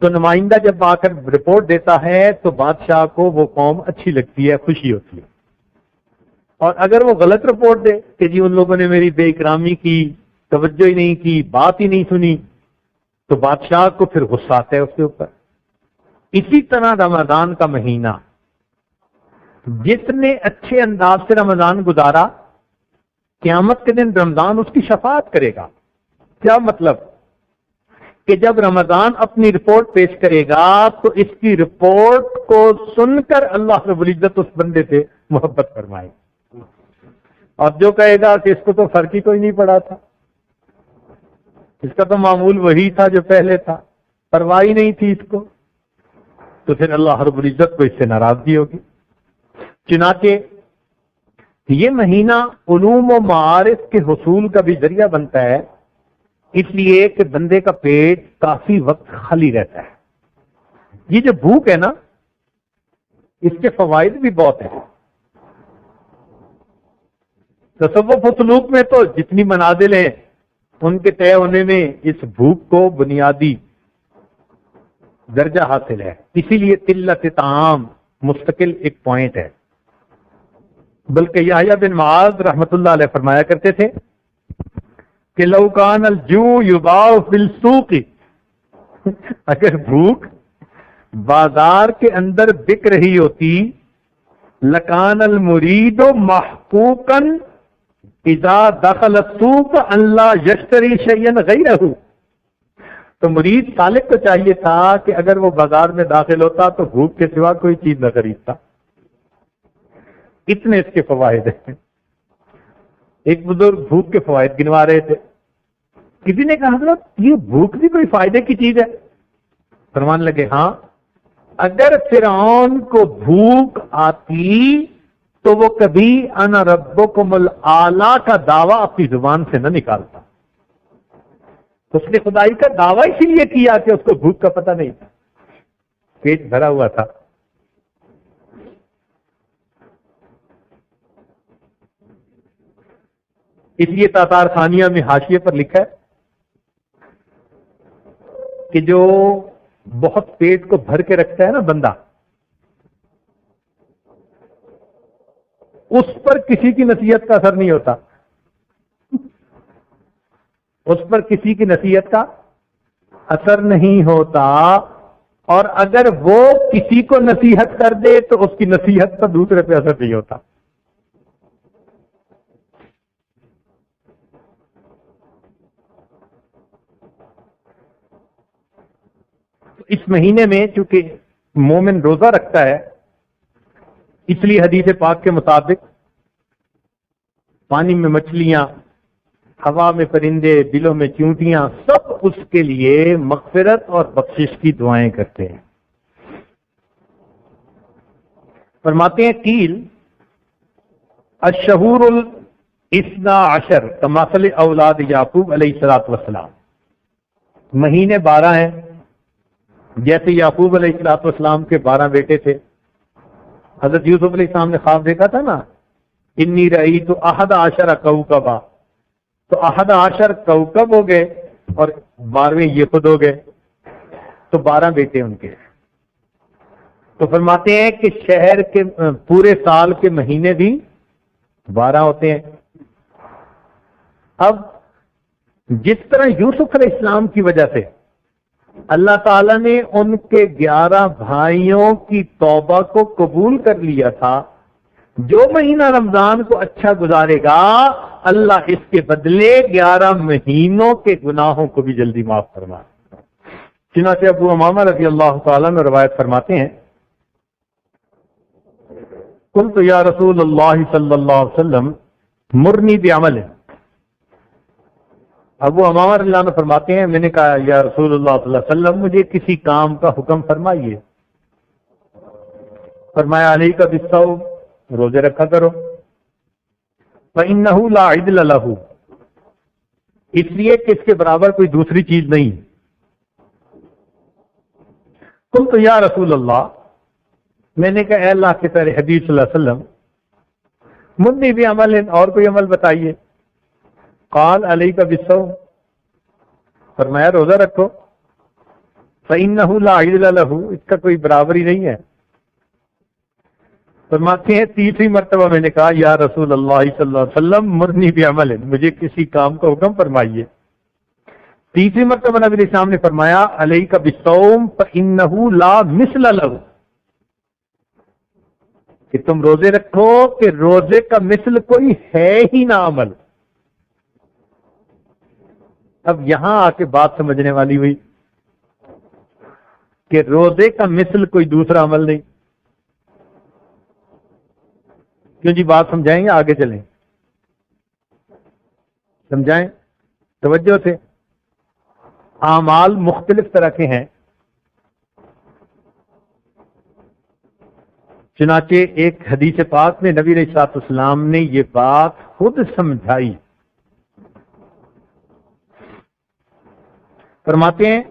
تو نمائندہ جب آ کر رپورٹ دیتا ہے تو بادشاہ کو وہ قوم اچھی لگتی ہے، خوشی ہوتی ہے۔ اور اگر وہ غلط رپورٹ دے کہ جی ان لوگوں نے میری بے اکرامی کی، توجہ ہی نہیں کی، بات ہی نہیں سنی، تو بادشاہ کو پھر غصہ آتا ہے اس کے اوپر۔ اسی طرح رمضان کا مہینہ جتنے اچھے انداز سے رمضان گزارا، قیامت کے دن رمضان اس کی شفاعت کرے گا۔ کیا مطلب؟ کہ جب رمضان اپنی رپورٹ پیش کرے گا تو اس کی رپورٹ کو سن کر اللہ رب العزت اس بندے سے محبت فرمائے گا، اور جو کہے گا کہ اس کو تو فرق ہی کوئی نہیں پڑا تھا، اس کا تو معمول وہی تھا جو پہلے تھا، پرواہ نہیں تھی اس کو، تو پھر اللہ رب العزت کو اس سے ناراضگی ہوگی۔ چنانچہ یہ مہینہ علوم و معارف کے حصول کا بھی ذریعہ بنتا ہے، اس لیے کہ بندے کا پیٹ کافی وقت خالی رہتا ہے۔ یہ جو بھوک ہے نا، اس کے فوائد بھی بہت ہیں۔ تصوف و سلوک میں تو جتنی منازل ہیں ان کے طے ہونے میں اس بھوک کو بنیادی درجہ حاصل ہے، اسی لیے قلت طعام مستقل ایک پوائنٹ ہے۔ بلکہ یحییٰ بن معاذ رحمت اللہ علیہ فرمایا کرتے تھے کہ لو کان الجوع یباع فی السوق، اگر بھوک بازار کے اندر بک رہی ہوتی، لکان المرید محقوقا اذا دخل السوق ان لا یشتری شیئا غیرہ، تو مرید سالک کو چاہیے تھا کہ اگر وہ بازار میں داخل ہوتا تو بھوک کے سوا کوئی چیز نہ خریدتا۔ اتنے اس کے فوائد ہیں۔ ایک بزرگ بھوک کے فوائد گنوا رہے تھے، کسی نے کہا حضرت یہ بھوک بھی کوئی فائدے کی چیز ہے؟ فرمان لگے ہاں، اگر فرعون کو بھوک آتی تو وہ کبھی انا ربکم الاعلی کا دعویٰ اپنی زبان سے نہ نکالتا، اس نے خدائی کا دعویٰ اسی لیے کیا کہ اس کو بھوک کا پتہ نہیں تھا، پیٹ بھرا ہوا تھا۔ اس لیے تاتار خانیہ میں حاشیے پر لکھا ہے کہ جو بہت پیٹ کو بھر کے رکھتا ہے نا بندہ، اس پر کسی کی نصیحت کا اثر نہیں ہوتا، اس پر کسی کی نصیحت کا اثر نہیں ہوتا، اور اگر وہ کسی کو نصیحت کر دے تو اس کی نصیحت کا دوسرے پہ اثر نہیں ہوتا. اس مہینے میں چونکہ مومن روزہ رکھتا ہے، اس لیے حدیث پاک کے مطابق پانی میں مچھلیاں، ہوا میں پرندے، دلوں میں چیونٹیاں، سب اس کے لیے مغفرت اور بخشش کی دعائیں کرتے ہیں. فرماتے ہیں قیل الشہور الاثنا عشر کمثل اولاد یعقوب علیہ الصلوۃ والسلام، مہینے 12 ہیں جیسے یعقوب علیہ الصلوۃ والسلام کے 12 بیٹے تھے. حضرت یوسف علیہ السلام نے خواب دیکھا تھا نا، انی رأیت 11 کوكبا، تو 11 کوكب ہو گئے اور 12ویں یہ خود ہو گئے، تو 12 بیٹے ان کے. تو فرماتے ہیں کہ شہر کے پورے سال کے مہینے بھی 12 ہوتے ہیں. اب جس طرح یوسف علیہ السلام کی وجہ سے اللہ تعالیٰ نے ان کے 11 بھائیوں کی توبہ کو قبول کر لیا تھا، جو مہینہ رمضان کو اچھا گزارے گا اللہ اس کے بدلے 11 مہینوں کے گناہوں کو بھی جلدی معاف فرما. چنانچہ ابو امامہ رضی اللہ تعالیٰ نے روایت فرماتے ہیں قلت یا رسول اللہ صلی اللہ علیہ وسلم مرنی بعمل. ابو امامہ رضی اللہ عنہ فرماتے ہیں میں نے کہا یا رسول اللہ صلی اللہ علیہ وسلم مجھے کسی کام کا حکم فرمائیے. فرمایا علیک بالصوم، روزے رکھا کرو، فإنہ لا عدل لہ، اس لیے کہ اس کے برابر کوئی دوسری چیز نہیں. قلت یا رسول اللہ، میں نے کہا اے اللہ کے پیارے حبیب صلی اللہ علیہ وسلم مرنی بعمل، اور کوئی عمل بتائیے. قال علیک بالصوم، فرمایا روزہ رکھو، فإنہ لا عدل لہ، اس کا کوئی برابر ہی نہیں ہے. فرماتے ہیں تیسری مرتبہ میں نے کہا یا رسول اللہ صلی اللہ علیہ وسلم مرنی بعمل، مجھے کسی کام کا حکم فرمائیے. تیسری مرتبہ نبی علیہ السلام نے فرمایا علیک بالصوم فإنہ لا مثل لہ، کہ تم روزے رکھو کہ روزے کا مثل کوئی ہے ہی نہ عمل. اب یہاں آ کے بات سمجھنے والی ہوئی کہ روزے کا مثل کوئی دوسرا عمل نہیں. کیوں جی؟ بات سمجھائیں گے، آگے چلیں، سمجھائیں توجہ سے. اعمال مختلف طرح کے ہیں، چنانچہ ایک حدیث پاک میں نبی علیہ الصلوۃ والسلام نے یہ بات خود سمجھائی. فرماتے ہیں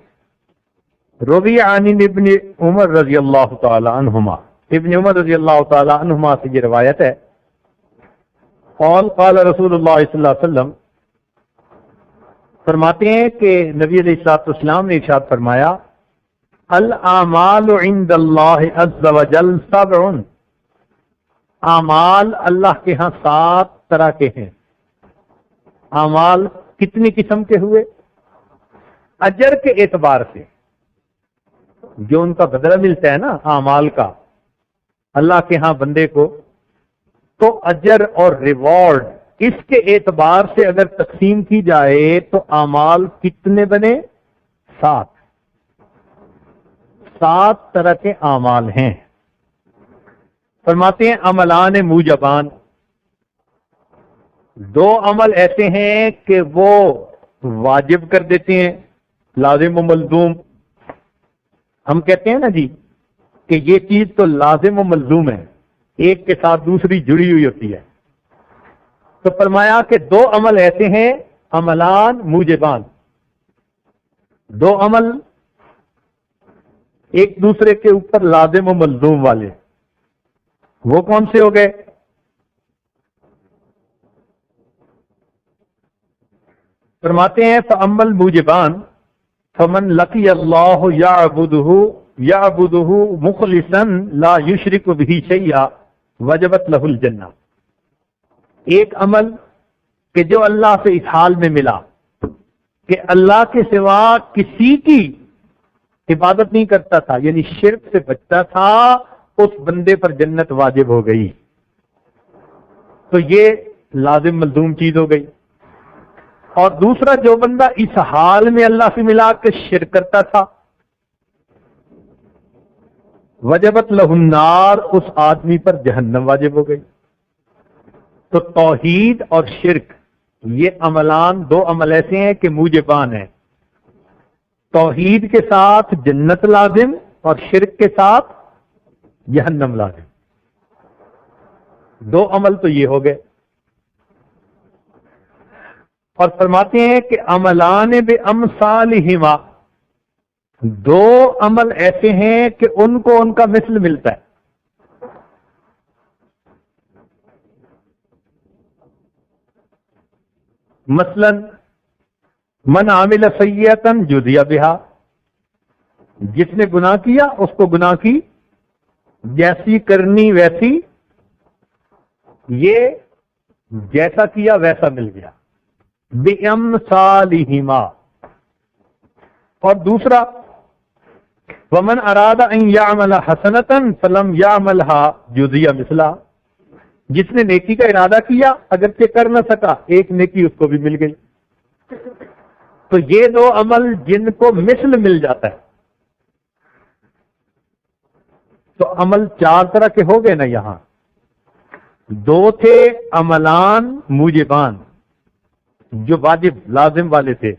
روی عن ابن عمر رضی اللہ تعالی عنہما، ابن عمر رضی اللہ تعالی عنہما سے یہ روایت ہے قال قال رسول اللہ صلی اللہ علیہ وسلم، فرماتے ہیں کہ نبی علیہ الصلوۃ والسلام نے ارشاد فرمایا الاعمال عند اللہ عز وجل 7، اعمال اللہ کے ہاں 7 طرح کے ہیں. اعمال کتنی قسم کے ہوئے؟ اجر کے اعتبار سے جو ان کا بدلہ ملتا ہے نا اعمال کا اللہ کے ہاں بندے کو، تو اجر اور ریوارڈ اس کے اعتبار سے اگر تقسیم کی جائے تو اعمال کتنے بنے؟ 7 طرح کے اعمال ہیں. فرماتے ہیں عملان موجبان، 2 عمل ایسے ہیں کہ وہ واجب کر دیتے ہیں، لازم و ملزوم. ہم کہتے ہیں نا جی کہ یہ چیز تو لازم و ملزوم ہے، ایک کے ساتھ دوسری جڑی ہوئی ہوتی ہے. تو فرمایا کہ 2 عمل ایسے ہیں عملان موجبان، 2 عمل ایک دوسرے کے اوپر لازم و ملزوم والے. وہ کون سے ہو گئے؟ فرماتے ہیں فَأَمَّا الْمُوجِبَانِ فَمَنْ لَقِيَ اللَّهُ يَعْبُدُهُ مُخْلِصًا لَا يُشْرِكُ بِهِ شَيْئًا وَجَبَتْ لَهُ الْجَنَّةُ. ایک عمل کہ جو اللہ سے اس حال میں ملا کہ اللہ کے سوا کسی کی عبادت نہیں کرتا تھا یعنی شرک سے بچتا تھا، اس بندے پر جنت واجب ہو گئی. تو یہ لازم ملزوم چیز ہو گئی. اور دوسرا جو بندہ اس حال میں اللہ سے ملا کے شرک کرتا تھا، وجبت لہ النار، اس آدمی پر جہنم واجب ہو گئی. تو توحید اور شرک یہ عملان، دو عمل ایسے ہیں کہ موجبان ہیں. توحید کے ساتھ جنت لازم اور شرک کے ساتھ جہنم لازم. دو عمل تو یہ ہو گئے. اور فرماتے ہیں کہ عملان بامثالہما، دو عمل ایسے ہیں کہ ان کو ان کا مثل ملتا ہے. مثلا من عامل سیئۃ جزی بہا، جس نے گناہ کیا اس کو گناہ کی جیسی کرنی ویسی، یہ جیسا کیا ویسا مل گیا. بامثالہما. اور دوسرا ومن اراد ان یعمل حسنۃ فلم یعملها جزی مثلها، جس نے نیکی کا ارادہ کیا اگرچہ کر نہ سکا، ایک نیکی اس کو بھی مل گئی. تو یہ دو عمل جن کو مثل مل جاتا ہے. تو عمل چار طرح کے ہو گئے نا. یہاں دو تھے عملان موجبان جو واجب لازم والے تھے،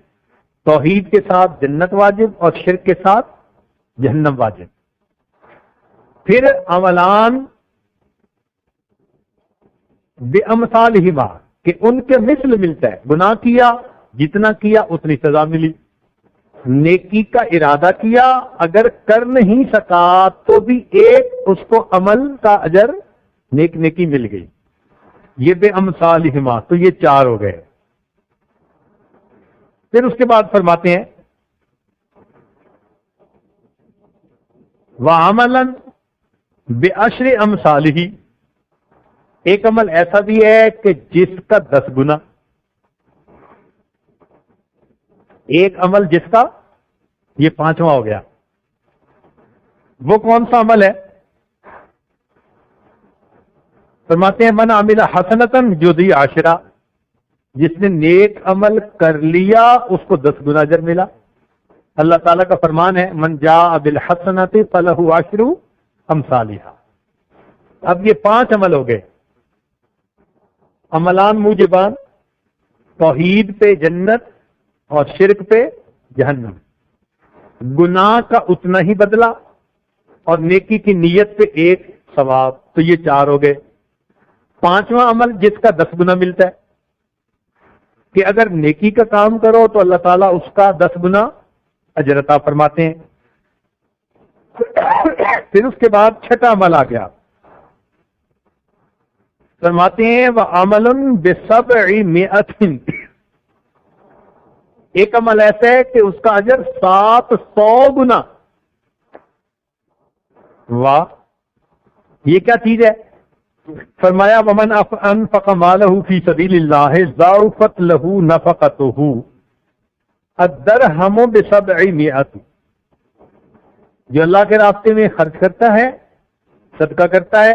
توحید کے ساتھ جنت واجب اور شرک کے ساتھ جہنم واجب. پھر عملان بامثالہما کہ ان کے مثل ملتا ہے. گناہ کیا جتنا کیا اتنی سزا ملی، نیکی کا ارادہ کیا اگر کر نہیں سکا تو بھی ایک اس کو عمل کا اجر نیکی مل گئی. یہ بامثالہما. تو یہ چار ہو گئے. پھر اس کے بعد فرماتے ہیں وعملا بعشر امثالہ، ایک عمل ایسا بھی ہے کہ جس کا 10 گنا. ایک عمل جس کا، یہ پانچواں ہو گیا. وہ کون سا عمل ہے؟ فرماتے ہیں من عمل حسنۃ جزی عشرہ، جس نے نیک عمل کر لیا اس کو 10 گنا اجر ملا. اللہ تعالیٰ کا فرمان ہے من جاء بالحسنۃ فلہ عشر امثالھا. اب یہ 5 عمل ہو گئے. عملان موجبان، توحید پہ جنت اور شرک پہ جہنم. گناہ کا اتنا ہی بدلہ اور نیکی کی نیت پہ ایک ثواب. تو یہ 4 ہو گئے. 5واں عمل جس کا 10 گنا ملتا ہے کہ اگر نیکی کا کام کرو تو اللہ تعالیٰ اس کا 10 گنا اجر عطا فرماتے ہیں. پھر اس کے بعد 6واں عمل آ گیا. فرماتے ہیں وعمل ب700، ایک عمل ایسا ہے کہ اس کا اجر 700 گنا. واہ، یہ کیا چیز ہے؟ فرمایا ومن انفق مالہ فی سبیل اللہ ضاعفت لہ نفقتہ الدرہم ب700، جو اللہ کے راستے میں خرچ کرتا ہے، صدقہ کرتا ہے،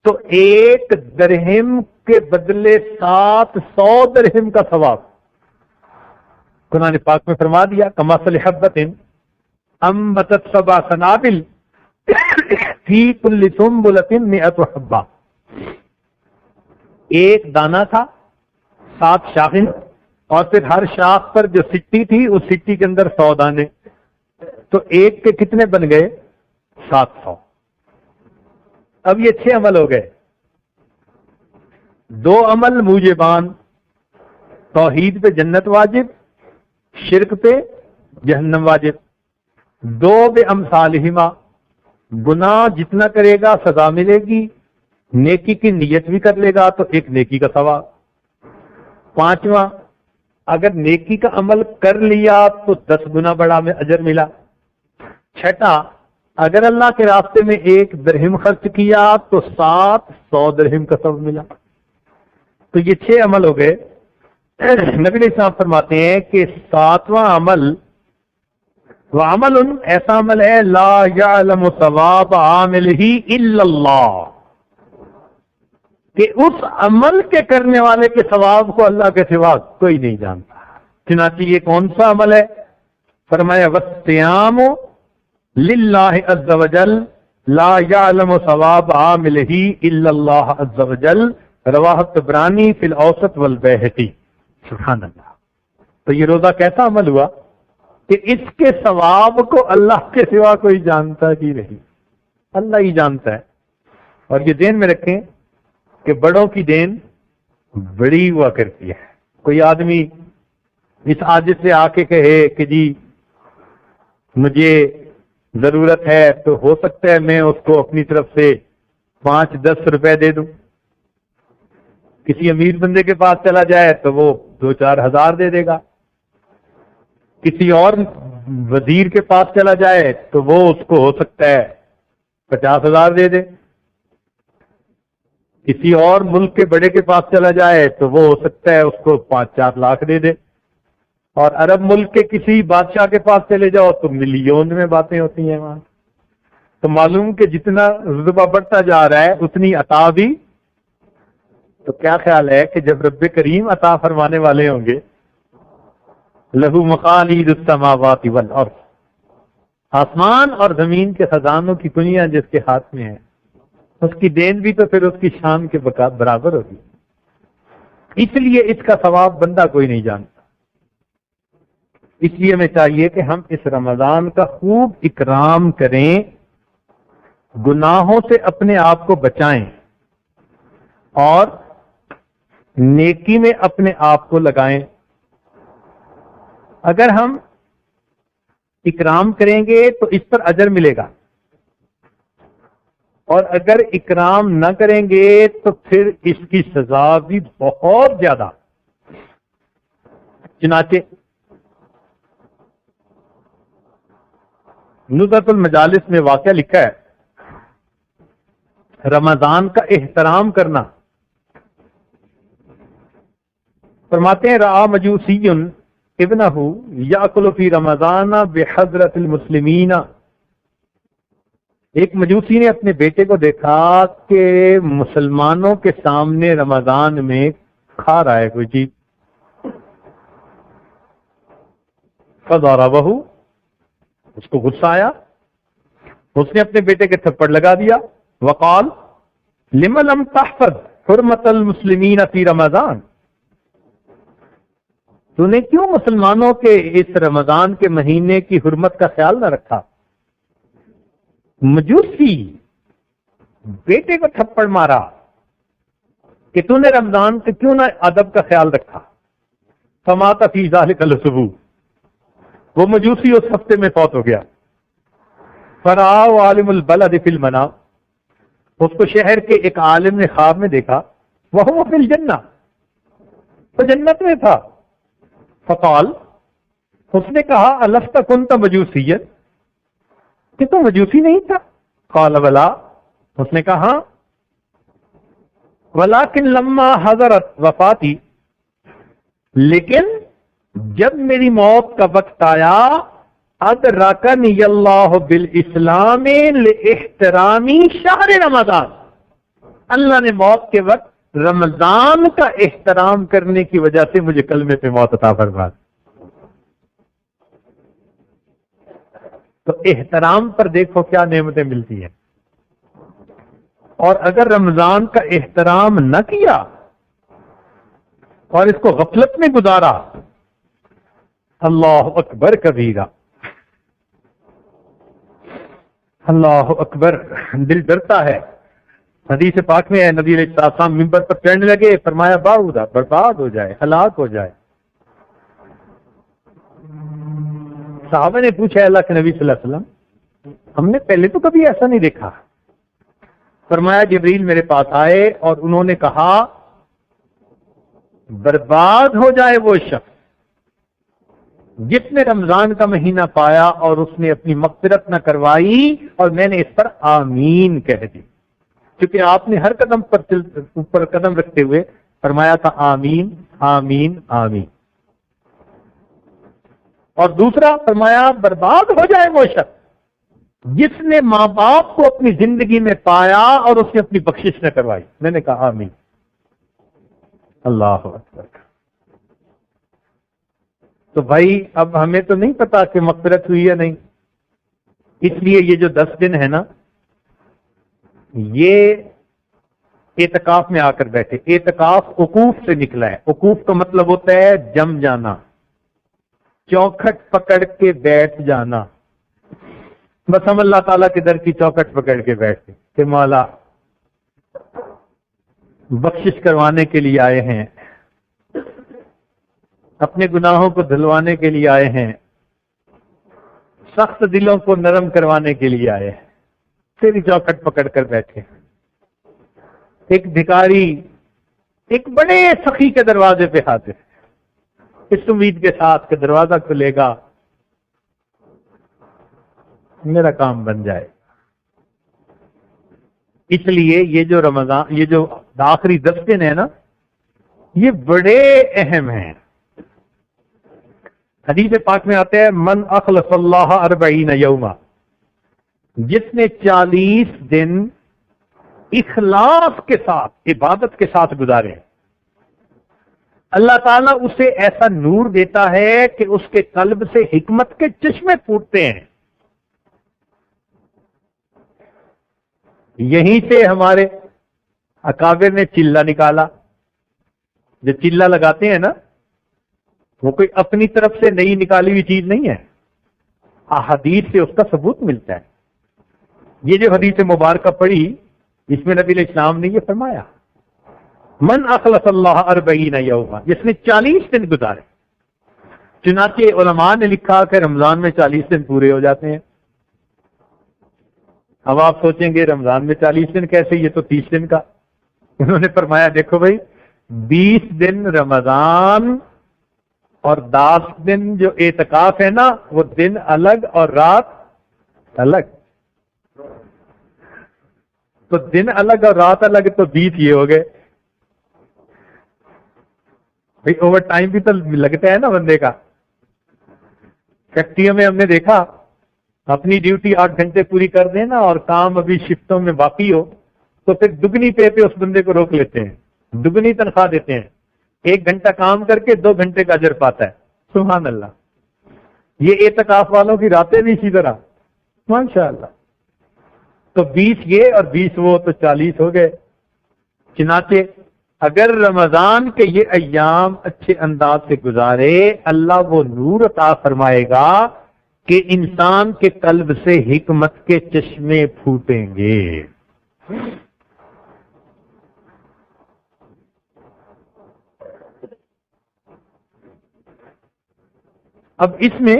تو 1 درہم کے بدلے 700 درہم کا ثواب. قرآن پاک میں فرما دیا کمثل حبۃ انبتت 7 سنابل فی کل سنبلۃ 100 حبہ. ایک دانہ تھا، 7 شاخیں، اور پھر ہر شاخ پر جو سٹی تھی اس سٹی کے اندر 100 دانے. تو ایک کے کتنے بن گئے؟ 700. اب یہ 6 عمل ہو گئے. 2 عمل موجبان، توحید پہ جنت واجب، شرک پہ جہنم واجب. 2 بامثالہما، گناہ جتنا کرے گا سزا ملے گی، نیکی کی نیت بھی کر لے گا تو ایک نیکی کا ثواب. 5واں اگر نیکی کا عمل کر لیا تو 10 گنا بڑا میں اجر ملا. 6واں اگر اللہ کے راستے میں 1 درہم خرچ کیا تو 700 درہم کا ثواب ملا. تو یہ 6 عمل ہو گئے. نبی علیہ السلام فرماتے ہیں کہ 7واں عمل وعمل ایسا عمل ہے لا یعلم ثواب عاملہ الا اللہ، کہ اس عمل کے کرنے والے کے ثواب کو اللہ کے سوا کوئی نہیں جانتا۔ چنانچہ یہ کون سا عمل ہے؟ فرمایا والصیام للہ عز وجل لا یعلم ثواب عاملہ الا اللہ عز وجل، رواہ الطبرانی فی الاوسط والبیہقی۔ سبحان اللہ۔ تو یہ روزہ کیسا عمل ہوا کہ اس کے ثواب کو اللہ کے سوا کوئی جانتا ہی نہیں، اللہ ہی جانتا ہے۔ اور یہ ذہن میں رکھیں کہ بڑوں کی دین بڑی ہوا کرتی ہے۔ کوئی آدمی اس عاجز سے آ کے کہے کہ جی مجھے ضرورت ہے، تو ہو سکتا ہے میں اس کو اپنی طرف سے 5-10 روپے دے دوں۔ کسی امیر بندے کے پاس چلا جائے تو وہ 2-4 ہزار دے دے گا، کسی اور وزیر کے پاس چلا جائے تو وہ اس کو ہو سکتا ہے 50,000 دے دے، کسی اور ملک کے بڑے کے پاس چلا جائے تو وہ ہو سکتا ہے اس کو 5-4 لاکھ دے دے، اور عرب ملک کے کسی بادشاہ کے پاس چلے جاؤ تو ملین میں باتیں ہوتی ہیں وہاں۔ تو معلوم کہ جتنا رتبہ بڑھتا جا رہا ہے اتنی عطا بھی۔ تو کیا خیال ہے کہ جب رب کریم عطا فرمانے والے ہوں گے، لہو مقالید السماوات والارض، آسمان اور زمین کے خزانوں کی کنیاں جس کے ہاتھ میں ہے، اس کی دین بھی تو پھر اس کی شان کے برابر ہوگی۔ اس لیے اس کا ثواب بندہ کوئی نہیں جانتا۔ اس لیے ہمیں چاہیے کہ ہم اس رمضان کا خوب اکرام کریں، گناہوں سے اپنے آپ کو بچائیں اور نیکی میں اپنے آپ کو لگائیں۔ اگر ہم اکرام کریں گے تو اس پر اجر ملے گا، اور اگر اکرام نہ کریں گے تو پھر اس کی سزا بھی بہت زیادہ۔ چنانچہ نزہۃ المجالس میں واقعہ لکھا ہے، رمضان کا احترام کرنا۔ فرماتے ہیں رعا مجوسی ابنہ یاکل فی رمضان بحضرت المسلمین، ایک مجوسی نے اپنے بیٹے کو دیکھا کہ مسلمانوں کے سامنے رمضان میں کھا رہا ہے کوئی چیز، فضربہ، اس کو غصہ آیا، اس نے اپنے بیٹے کے تھپڑ لگا دیا، وقال لم لم تحفظ حرمت المسلمین فی رمضان، تو نے کیوں مسلمانوں کے اس رمضان کے مہینے کی حرمت کا خیال نہ رکھا؟ مجوسی بیٹے کو تھپڑ مارا کہ تو نے رمضان کے کیوں نہ ادب کا خیال رکھا۔ فمات فی ذلک الاسبوع، وہ مجوسی اس ہفتے میں فوت ہو گیا۔ فرآہ عالم البلد فی المنام، اس کو شہر کے ایک عالم نے خواب میں دیکھا، وہو فی الجنہ، وہ جنت میں تھا۔ فقال، اس نے کہا الست کنت مجوسیا، کہ تو مجوسی نہیں تھا؟ قال بلا، اس نے کہا ولکن لما حضرت وفاتی، لیکن جب میری موت کا وقت آیا، ادرکنی اللہ بالاسلام لاحترامی شہر رمضان، اللہ نے موت کے وقت رمضان کا احترام کرنے کی وجہ سے مجھے کلمے پہ موت عطا فرما۔ تو احترام پر دیکھو کیا نعمتیں ملتی ہیں، اور اگر رمضان کا احترام نہ کیا اور اس کو غفلت میں گزارا، اللہ اکبر کبیرہ، اللہ اکبر، دل ڈرتا ہے۔ حدیث پاک میں ہے نبی علیہ السلام منبر پر چڑھنے لگے، فرمایا باؤدا، برباد ہو جائے، ہلاک ہو جائے۔ صحابہ نے پوچھا اللہ کے نبی صلی اللہ علیہ وسلم، ہم نے پہلے تو کبھی ایسا نہیں دیکھا۔ فرمایا جبریل میرے پاس آئے اور انہوں نے کہا برباد ہو جائے وہ شخص جس نے رمضان کا مہینہ پایا اور اس نے اپنی مغفرت نہ کروائی، اور میں نے اس پر آمین کہہ دی، کیونکہ آپ نے ہر قدم پر اوپر قدم رکھتے ہوئے فرمایا تھا آمین آمین آمین۔ اور دوسرا فرمایا برباد ہو جائے وہ شخص جس نے ماں باپ کو اپنی زندگی میں پایا اور اس نے اپنی بخشش نہ کروائی. میں نے کہا آمین. اللہ اکبر. تو بھائی اب ہمیں تو نہیں پتا کہ مغفرت ہوئی یا نہیں، اس لیے یہ جو 10 دن ہے نا، یہ اعتکاف میں آ کر بیٹھے. اعتکاف عقوف سے نکلا ہے. عقوف کا مطلب ہوتا ہے جم جانا، چوکھٹ پکڑ کے بیٹھ جانا. بس ہم اللہ تعالیٰ کے در کی چوکھٹ پکڑ کے بیٹھتے کہ مولا بخشش کروانے کے لیے آئے ہیں، اپنے گناہوں کو دھلوانے کے لیے آئے ہیں، سخت دلوں کو نرم کروانے کے لیے آئے ہیں. تیری چوکھٹ پکڑ کر بیٹھے. ایک بھکاری ایک بڑے سخی کے دروازے پہ حاضر، اس امید کے ساتھ کہ دروازہ کھلے گا، میرا کام بن جائے. اس لیے یہ جو رمضان، یہ جو آخری 10 دن ہے نا، یہ بڑے اہم ہیں. حدیث پاک میں آتے ہیں من اخلص اللہ 40 یوما، جس نے 40 دن اخلاص کے ساتھ عبادت کے ساتھ گزارے، اللہ تعالیٰ اسے ایسا نور دیتا ہے کہ اس کے قلب سے حکمت کے چشمے پھوٹتے ہیں. یہیں سے ہمارے اکابر نے چلہ نکالا. جو چلہ لگاتے ہیں نا، وہ کوئی اپنی طرف سے نئی نکالی ہوئی چیز نہیں ہے، احادیث سے اس کا ثبوت ملتا ہے. یہ جو حدیث مبارکہ پڑھی، اس میں نبی علیہ السلام نے یہ فرمایا من اخلص اللہ 40 یوما، جس نے 40 دن گزارے. چنانچہ علماء نے لکھا کہ رمضان میں 40 دن پورے ہو جاتے ہیں. اب آپ سوچیں گے رمضان میں 40 دن کیسے، یہ تو 30 دن کا. انہوں نے فرمایا دیکھو بھائی، 20 دن رمضان اور 10 دن جو اعتکاف ہے نا، وہ دن الگ اور رات الگ. تو دن الگ اور رات الگ، تو 20 یہ ہو گئے. بھائی اوور ٹائم بھی تو لگتا ہے نا بندے کا. فیکٹریوں میں ہم نے دیکھا، اپنی ڈیوٹی 8 گھنٹے پوری کر دینا اور کام ابھی شفٹوں میں باقی ہو تو پھر دگنی پے پہ اس بندے کو روک لیتے ہیں، دگنی تنخواہ دیتے ہیں. 1 گھنٹہ کام کر کے 2 گھنٹے کا اجر پاتا ہے. سبحان اللہ. یہ اعتکاف والوں کی راتیں بھی اسی طرح، ماشاء اللہ. تو 20 یہ اور 20 وہ، تو 40 ہو گئے. چنانچہ اگر رمضان کے یہ ایام اچھے انداز سے گزارے، اللہ وہ نور عطا فرمائے گا کہ انسان کے قلب سے حکمت کے چشمے پھوٹیں گے. اب اس میں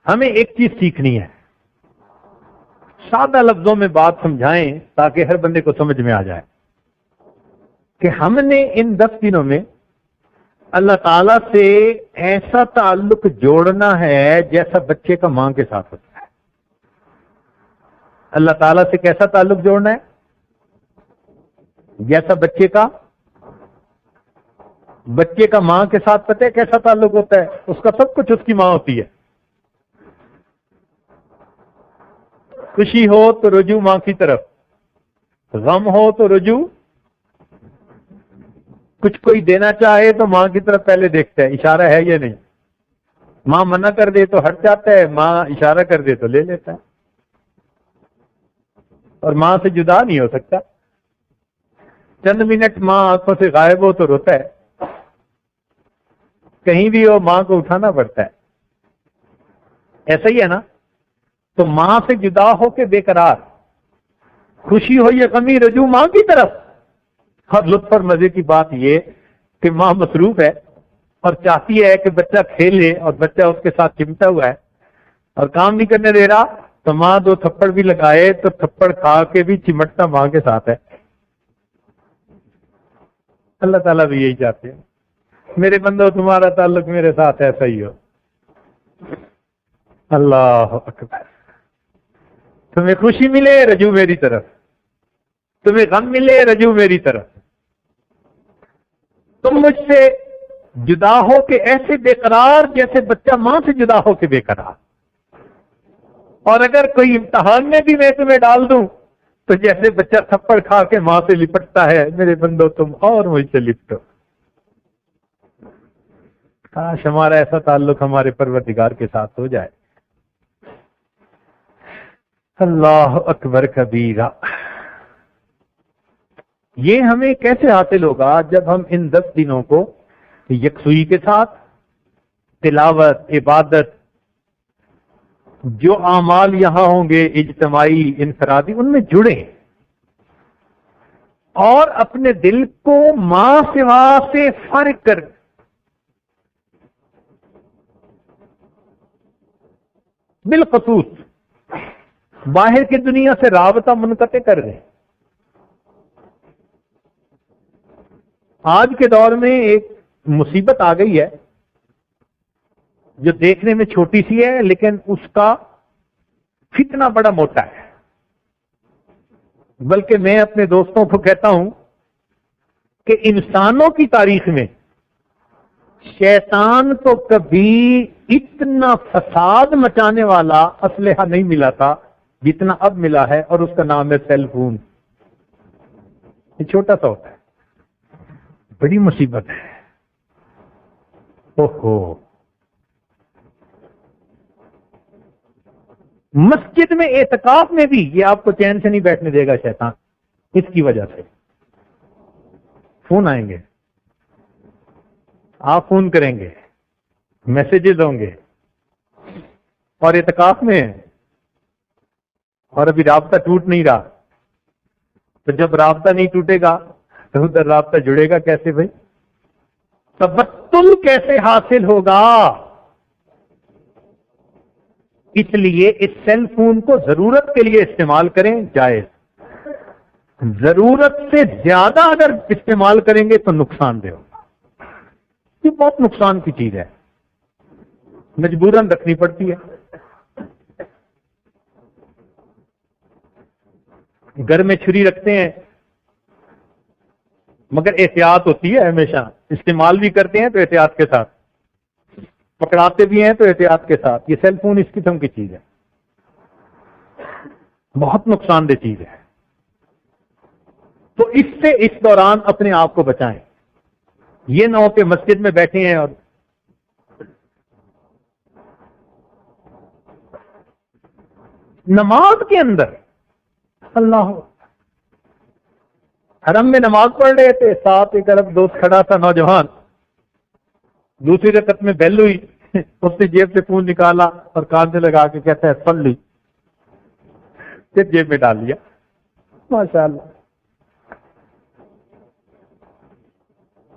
ہمیں ایک چیز سیکھنی ہے. سادہ لفظوں میں بات سمجھائیں تاکہ ہر بندے کو سمجھ میں آ جائے کہ ہم نے ان 10 دنوں میں اللہ تعالیٰ سے ایسا تعلق جوڑنا ہے جیسا بچے کا ماں کے ساتھ ہوتا ہے. اللہ تعالیٰ سے کیسا تعلق جوڑنا ہے؟ جیسا بچے کا ماں کے ساتھ پتہ ہے کیسا تعلق ہوتا ہے؟ اس کا سب کچھ اس کی ماں ہوتی ہے. خوشی ہو تو رجوع ماں کی طرف، غم ہو تو رجوع، کچھ کوئی دینا چاہے تو ماں کی طرف پہلے دیکھتا ہے اشارہ ہے یا نہیں. ماں منع کر دے تو ہٹ جاتا ہے، ماں اشارہ کر دے تو لے لیتا ہے. اور ماں سے جدا نہیں ہو سکتا. چند منٹ ماں آنکھوں سے غائب ہو تو روتا ہے، کہیں بھی ہو ماں کو اٹھانا پڑتا ہے. ایسا ہی ہے نا. تو ماں سے جدا ہو کے بے قرار، خوشی ہو یا غمی، رجوع ماں کی طرف. اور لطف اور مزے کی بات یہ کہ ماں مصروف ہے اور چاہتی ہے کہ بچہ کھیلے، اور بچہ اس کے ساتھ چمٹا ہوا ہے اور کام نہیں کرنے دے رہا، تو ماں 2 تھپڑ بھی لگائے تو تھپڑ کھا کے بھی چمٹتا ماں کے ساتھ ہے. اللہ تعالیٰ بھی یہی چاہتے ہیں، میرے بندو تمہارا تعلق میرے ساتھ ایسا ہی ہو. اللہ اکبر. تمہیں خوشی ملے رجوع میری طرف، تمہیں غم ملے رجوع میری طرف. تم مجھ سے جدا ہو کے ایسے بے قرار جیسے بچہ ماں سے جدا ہو کے بے قرار. اور اگر کوئی امتحان میں بھی میں تمہیں ڈال دوں تو جیسے بچہ تھپڑ کھا کے ماں سے لپٹتا ہے، میرے بندو تم اور مجھ سے لپٹو. کاش ہمارا ایسا تعلق ہمارے پروردگار کے ساتھ ہو جائے. اللہ اکبر کبیرہ. یہ ہمیں کیسے حاصل ہوگا؟ جب ہم ان 10 دنوں کو یکسوئی کے ساتھ تلاوت، عبادت، جو اعمال یہاں ہوں گے اجتماعی انفرادی، ان میں جڑیں اور اپنے دل کو ماں سوا سے فارغ کر بالخصوص باہر کی دنیا سے رابطہ منقطع کر دیں. آج کے دور میں ایک مصیبت آ گئی ہے جو دیکھنے میں چھوٹی سی ہے لیکن اس کا فتنہ بڑا موٹا ہے. بلکہ میں اپنے دوستوں کو کہتا ہوں کہ انسانوں کی تاریخ میں شیطان کو کبھی اتنا فساد مچانے والا اسلحہ نہیں ملا تھا جتنا اب ملا ہے، اور اس کا نام ہے سیل فون. یہ چھوٹا سا ہوتا ہے، بڑی مصیبت ہے. اوہو، مسجد میں اعتکاف میں بھی یہ آپ کو چین سے نہیں بیٹھنے دے گا شیطان. اس کی وجہ سے فون آئیں گے، آپ فون کریں گے، میسیجز ہوں گے، اور اعتکاف میں ہیں اور ابھی رابطہ ٹوٹ نہیں رہا. تو جب رابطہ نہیں ٹوٹے گا تو ادھر رابطہ جڑے گا کیسے بھائی؟ تبتل کیسے حاصل ہوگا؟ اس لیے اس سیل فون کو ضرورت کے لیے استعمال کریں، جائز. ضرورت سے زیادہ اگر استعمال کریں گے تو نقصان دہ ہوگا. یہ بہت نقصان کی چیز ہے، مجبوراً رکھنی پڑتی ہے. گھر میں چھری رکھتے ہیں مگر احتیاط ہوتی ہے ہمیشہ. استعمال بھی کرتے ہیں تو احتیاط کے ساتھ، پکڑاتے بھی ہیں تو احتیاط کے ساتھ. یہ سیل فون اس قسم کی چیز ہے، بہت نقصان دہ چیز ہے. تو اس سے اس دوران اپنے آپ کو بچائیں. یہ نہ ہو کہ مسجد میں بیٹھے ہیں اور نماز کے اندر اللہ حرم میں نماز پڑھ رہے تھے، ساتھ ایک طرف دوست کھڑا تھا نوجوان، دوسری رکعت میں بیل ہوئی، اس نے جیب سے فون نکالا اور کان سے لگا کے کہتا ہے پڑھ لی، پھر جیب میں ڈال لیا. ماشاء اللہ.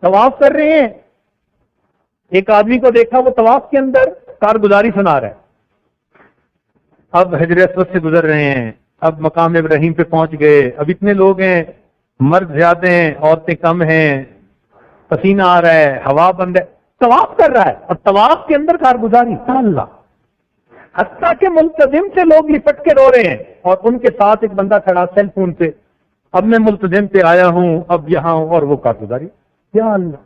طواف کر رہے ہیں، ایک آدمی کو دیکھا وہ طواف کے اندر کارگزاری سنا رہا ہے. اب حجر اسود سے گزر رہے ہیں، اب مقام ابراہیم پہ پہنچ گئے، اب اتنے لوگ ہیں، مرد زیادہ ہیں، عورتیں کم ہیں، پسینہ آ رہا ہے، ہوا بند ہے، طواف کر رہا ہے اور طواف کے اندر کارگزاری. اللہ، حتیٰ کہ ملتزم سے لوگ لپٹ کے رو رہے ہیں اور ان کے ساتھ ایک بندہ کھڑا سیل فون پہ، اب میں ملتزم پہ آیا ہوں، اب یہاں ہوں، اور وہ کارگزاری. یا اللہ،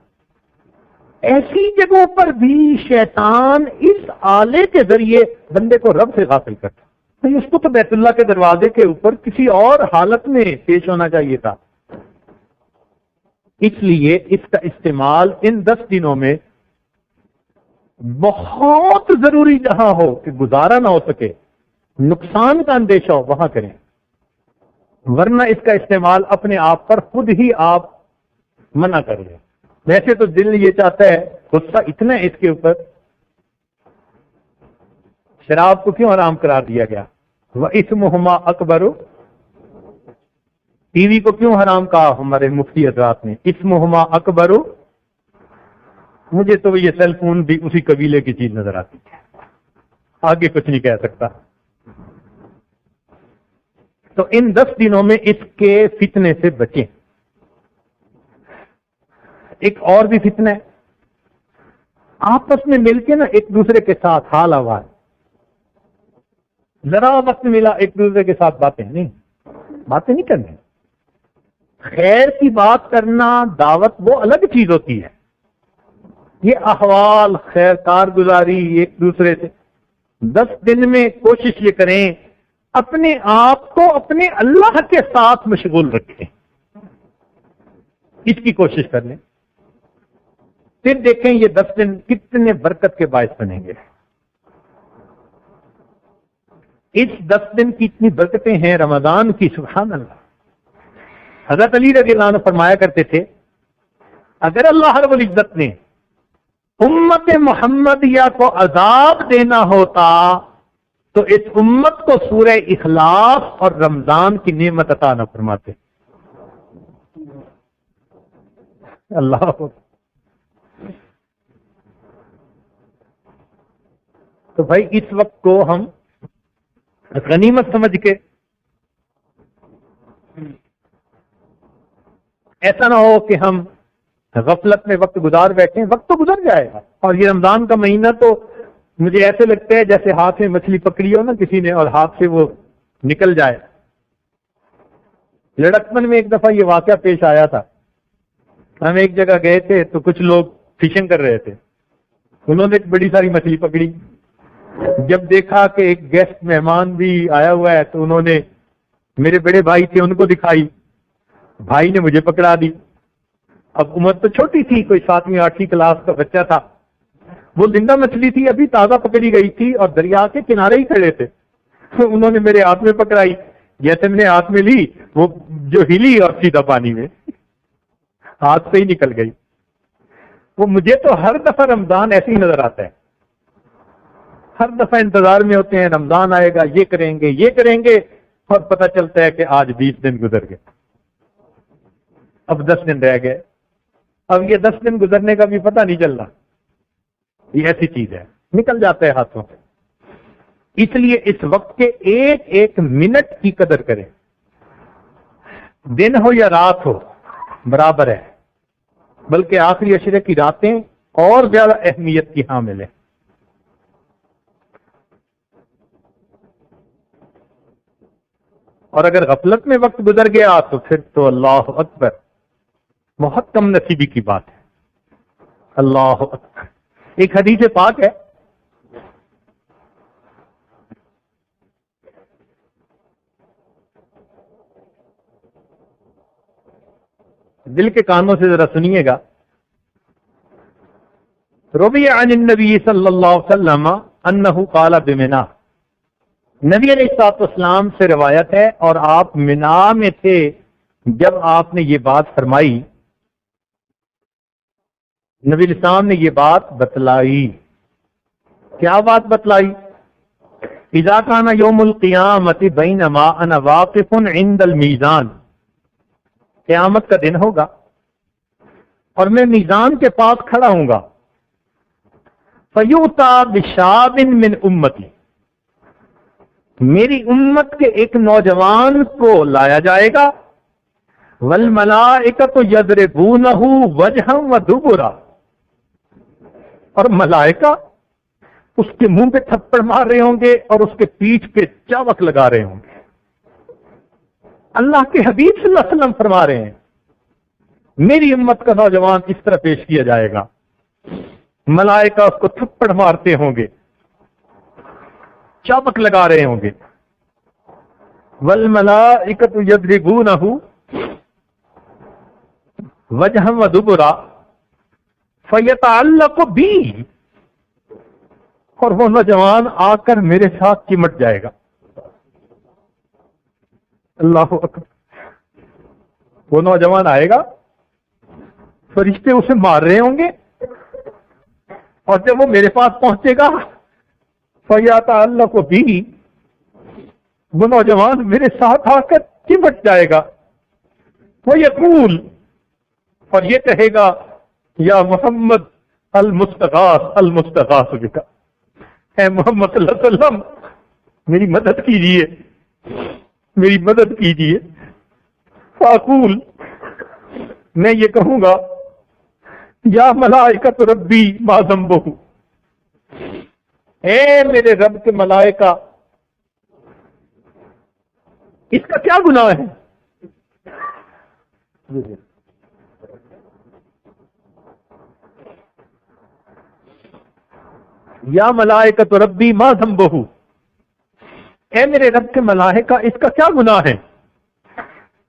ایسی جگہوں پر بھی شیطان اس آلے کے ذریعے بندے کو رب سے غافل کرتا. اس کو تو بیت اللہ کے دروازے کے اوپر کسی اور حالت میں پیش ہونا چاہیے تھا. اس لیے اس کا استعمال ان 10 دنوں میں بہت ضروری، جہاں ہو کہ گزارا نہ ہو سکے، نقصان کا اندیشہ ہو، وہاں کریں. ورنہ اس کا استعمال اپنے آپ پر خود ہی آپ منع کر لیں. ویسے تو دل یہ چاہتا ہے، غصہ اتنا ہے اس کے اوپر، شراب کو کیوں حرام قرار دیا گیا؟ وَإِثْمُهُمَا أَكْبَرُ. ٹی وی کو کیوں حرام کہا ہمارے مفتی حضرات نے؟ اِثْمُهُمَا أَكْبَرُ. مجھے تو یہ سیل فون بھی اسی قبیلے کی چیز نظر آتی ہے، آگے کچھ نہیں کہہ سکتا. تو ان 10 دنوں میں اس کے فتنے سے بچیں. ایک اور بھی فتنہ ہے، آپس میں مل کے نا ایک دوسرے کے ساتھ حال آواز، ذرا وقت ملا ایک دوسرے کے ساتھ باتیں نہیں کرنی. خیر کی بات کرنا، دعوت وہ الگ چیز ہوتی ہے، یہ احوال خیر کارگزاری ایک دوسرے سے 10 دن میں کوشش یہ کریں اپنے آپ کو اپنے اللہ کے ساتھ مشغول رکھیں، اس کی کوشش کر لیں، پھر دیکھیں یہ 10 دن کتنے برکت کے باعث بنیں گے۔ اس 10 دن کی اتنی برکتیں ہیں رمضان کی، سبحان اللہ۔ حضرت علی رضی اللہ عنہ فرمایا کرتے تھے اگر اللہ رب العزت نے امت محمدیہ کو عذاب دینا ہوتا تو اس امت کو سورہ اخلاص اور رمضان کی نعمت عطا نہ فرماتے۔ اللہ، تو بھائی اس وقت کو ہم غنیمت سمجھ کے، ایسا نہ ہو کہ ہم غفلت میں وقت گزار بیٹھیں، وقت تو گزر جائے گا۔ اور یہ رمضان کا مہینہ تو مجھے ایسے لگتا ہے جیسے ہاتھ میں مچھلی پکڑی ہو نا کسی نے اور ہاتھ سے وہ نکل جائے۔ لڑکپن میں ایک دفعہ یہ واقعہ پیش آیا تھا، ہم ایک جگہ گئے تھے تو کچھ لوگ فشنگ کر رہے تھے، انہوں نے ایک بڑی ساری مچھلی پکڑی، جب دیکھا کہ ایک گیسٹ مہمان بھی آیا ہوا ہے تو انہوں نے، میرے بڑے بھائی تھے ان کو دکھائی، بھائی نے مجھے پکڑا دی۔ اب عمر تو چھوٹی تھی، کوئی 7ویں 8ویں کلاس کا بچہ تھا، وہ زندہ مچھلی تھی، ابھی تازہ پکڑی گئی تھی اور دریا کے کنارے ہی کھڑے تھے، انہوں نے میرے ہاتھ میں پکڑائی، جیسے میں نے ہاتھ میں لی وہ جو ہلی اور سیدھا پانی میں ہاتھ سے ہی نکل گئی۔ وہ مجھے تو ہر دفعہ رمضان ایسے ہی نظر آتا ہے، ہر دفعہ انتظار میں ہوتے ہیں رمضان آئے گا، یہ کریں گے یہ کریں گے، اور پتہ چلتا ہے کہ آج 20 دن گزر گئے، اب 10 دن رہ گئے، اب یہ 10 دن گزرنے کا بھی پتہ نہیں چل رہا۔ یہ ایسی چیز ہے، نکل جاتا ہے ہاتھوں سے۔ اس لیے اس وقت کے ایک ایک منٹ کی قدر کریں، دن ہو یا رات ہو برابر ہے، بلکہ آخری عشرے کی راتیں اور زیادہ اہمیت کی حامل ہیں۔ اور اگر غفلت میں وقت گزر گیا تو پھر تو اللہ اکبر، بہت کم نصیبی کی بات ہے۔ اللہ اکبر، ایک حدیث پاک ہے، دل کے کانوں سے ذرا سنیے گا۔ روی عن النبی صلی اللہ علیہ وسلم انہ قال بمنا، نبی علیہ الصلوۃ والسلام سے روایت ہے اور آپ منا میں تھے جب آپ نے یہ بات فرمائی، نبی علیہ السلام نے یہ بات بتلائی۔ کیا بات بتلائی؟ اذا کان یوم القیامت بینما انا واقف عند المیزان، قیامت کا دن ہوگا اور میں میزان کے پاس کھڑا ہوں گا، فیؤتی بشاب من امتی، میری امت کے ایک نوجوان کو لایا جائے گا، والملائکۃ یضربونہ وجہا ودبرا، اور ملائکہ اس کے منہ پہ تھپڑ مار رہے ہوں گے اور اس کے پیٹھ پہ چاوک لگا رہے ہوں گے۔ اللہ کے حبیب صلی اللہ علیہ وسلم فرما رہے ہیں میری امت کا نوجوان اس طرح پیش کیا جائے گا، ملائکہ اس کو تھپڑ مارتے ہوں گے، چابک لگا رہے ہوں گے، والملائکۃ یضربونہ وجہا ودبرا فیتعلق بی، اور وہ نوجوان آ کر میرے ساتھ چمٹ جائے گا۔ اللہ اکبر، وہ نوجوان آئے گا، فرشتے اسے مار رہے ہوں گے، اور جب وہ میرے پاس پہنچے گا فیتعلق بی، وہ نوجوان میرے ساتھ آ کر چمٹ جائے گا، وہ یقول، اور یہ کہے گا یا محمد المستغاث المستغاث بک، اے محمد صلی اللہ علیہ وسلم میری مدد کیجیے، میری مدد کیجیے۔ فاقول، میں یہ کہوں گا یا ملائکۃ ربی ما ذنبہ، اے میرے رب کے ملائکہ اس کا کیا گناہ ہے؟ یا ملائکۃ ربی ما ذنبہ، اے میرے رب کے ملائکہ اس کا کیا گناہ ہے؟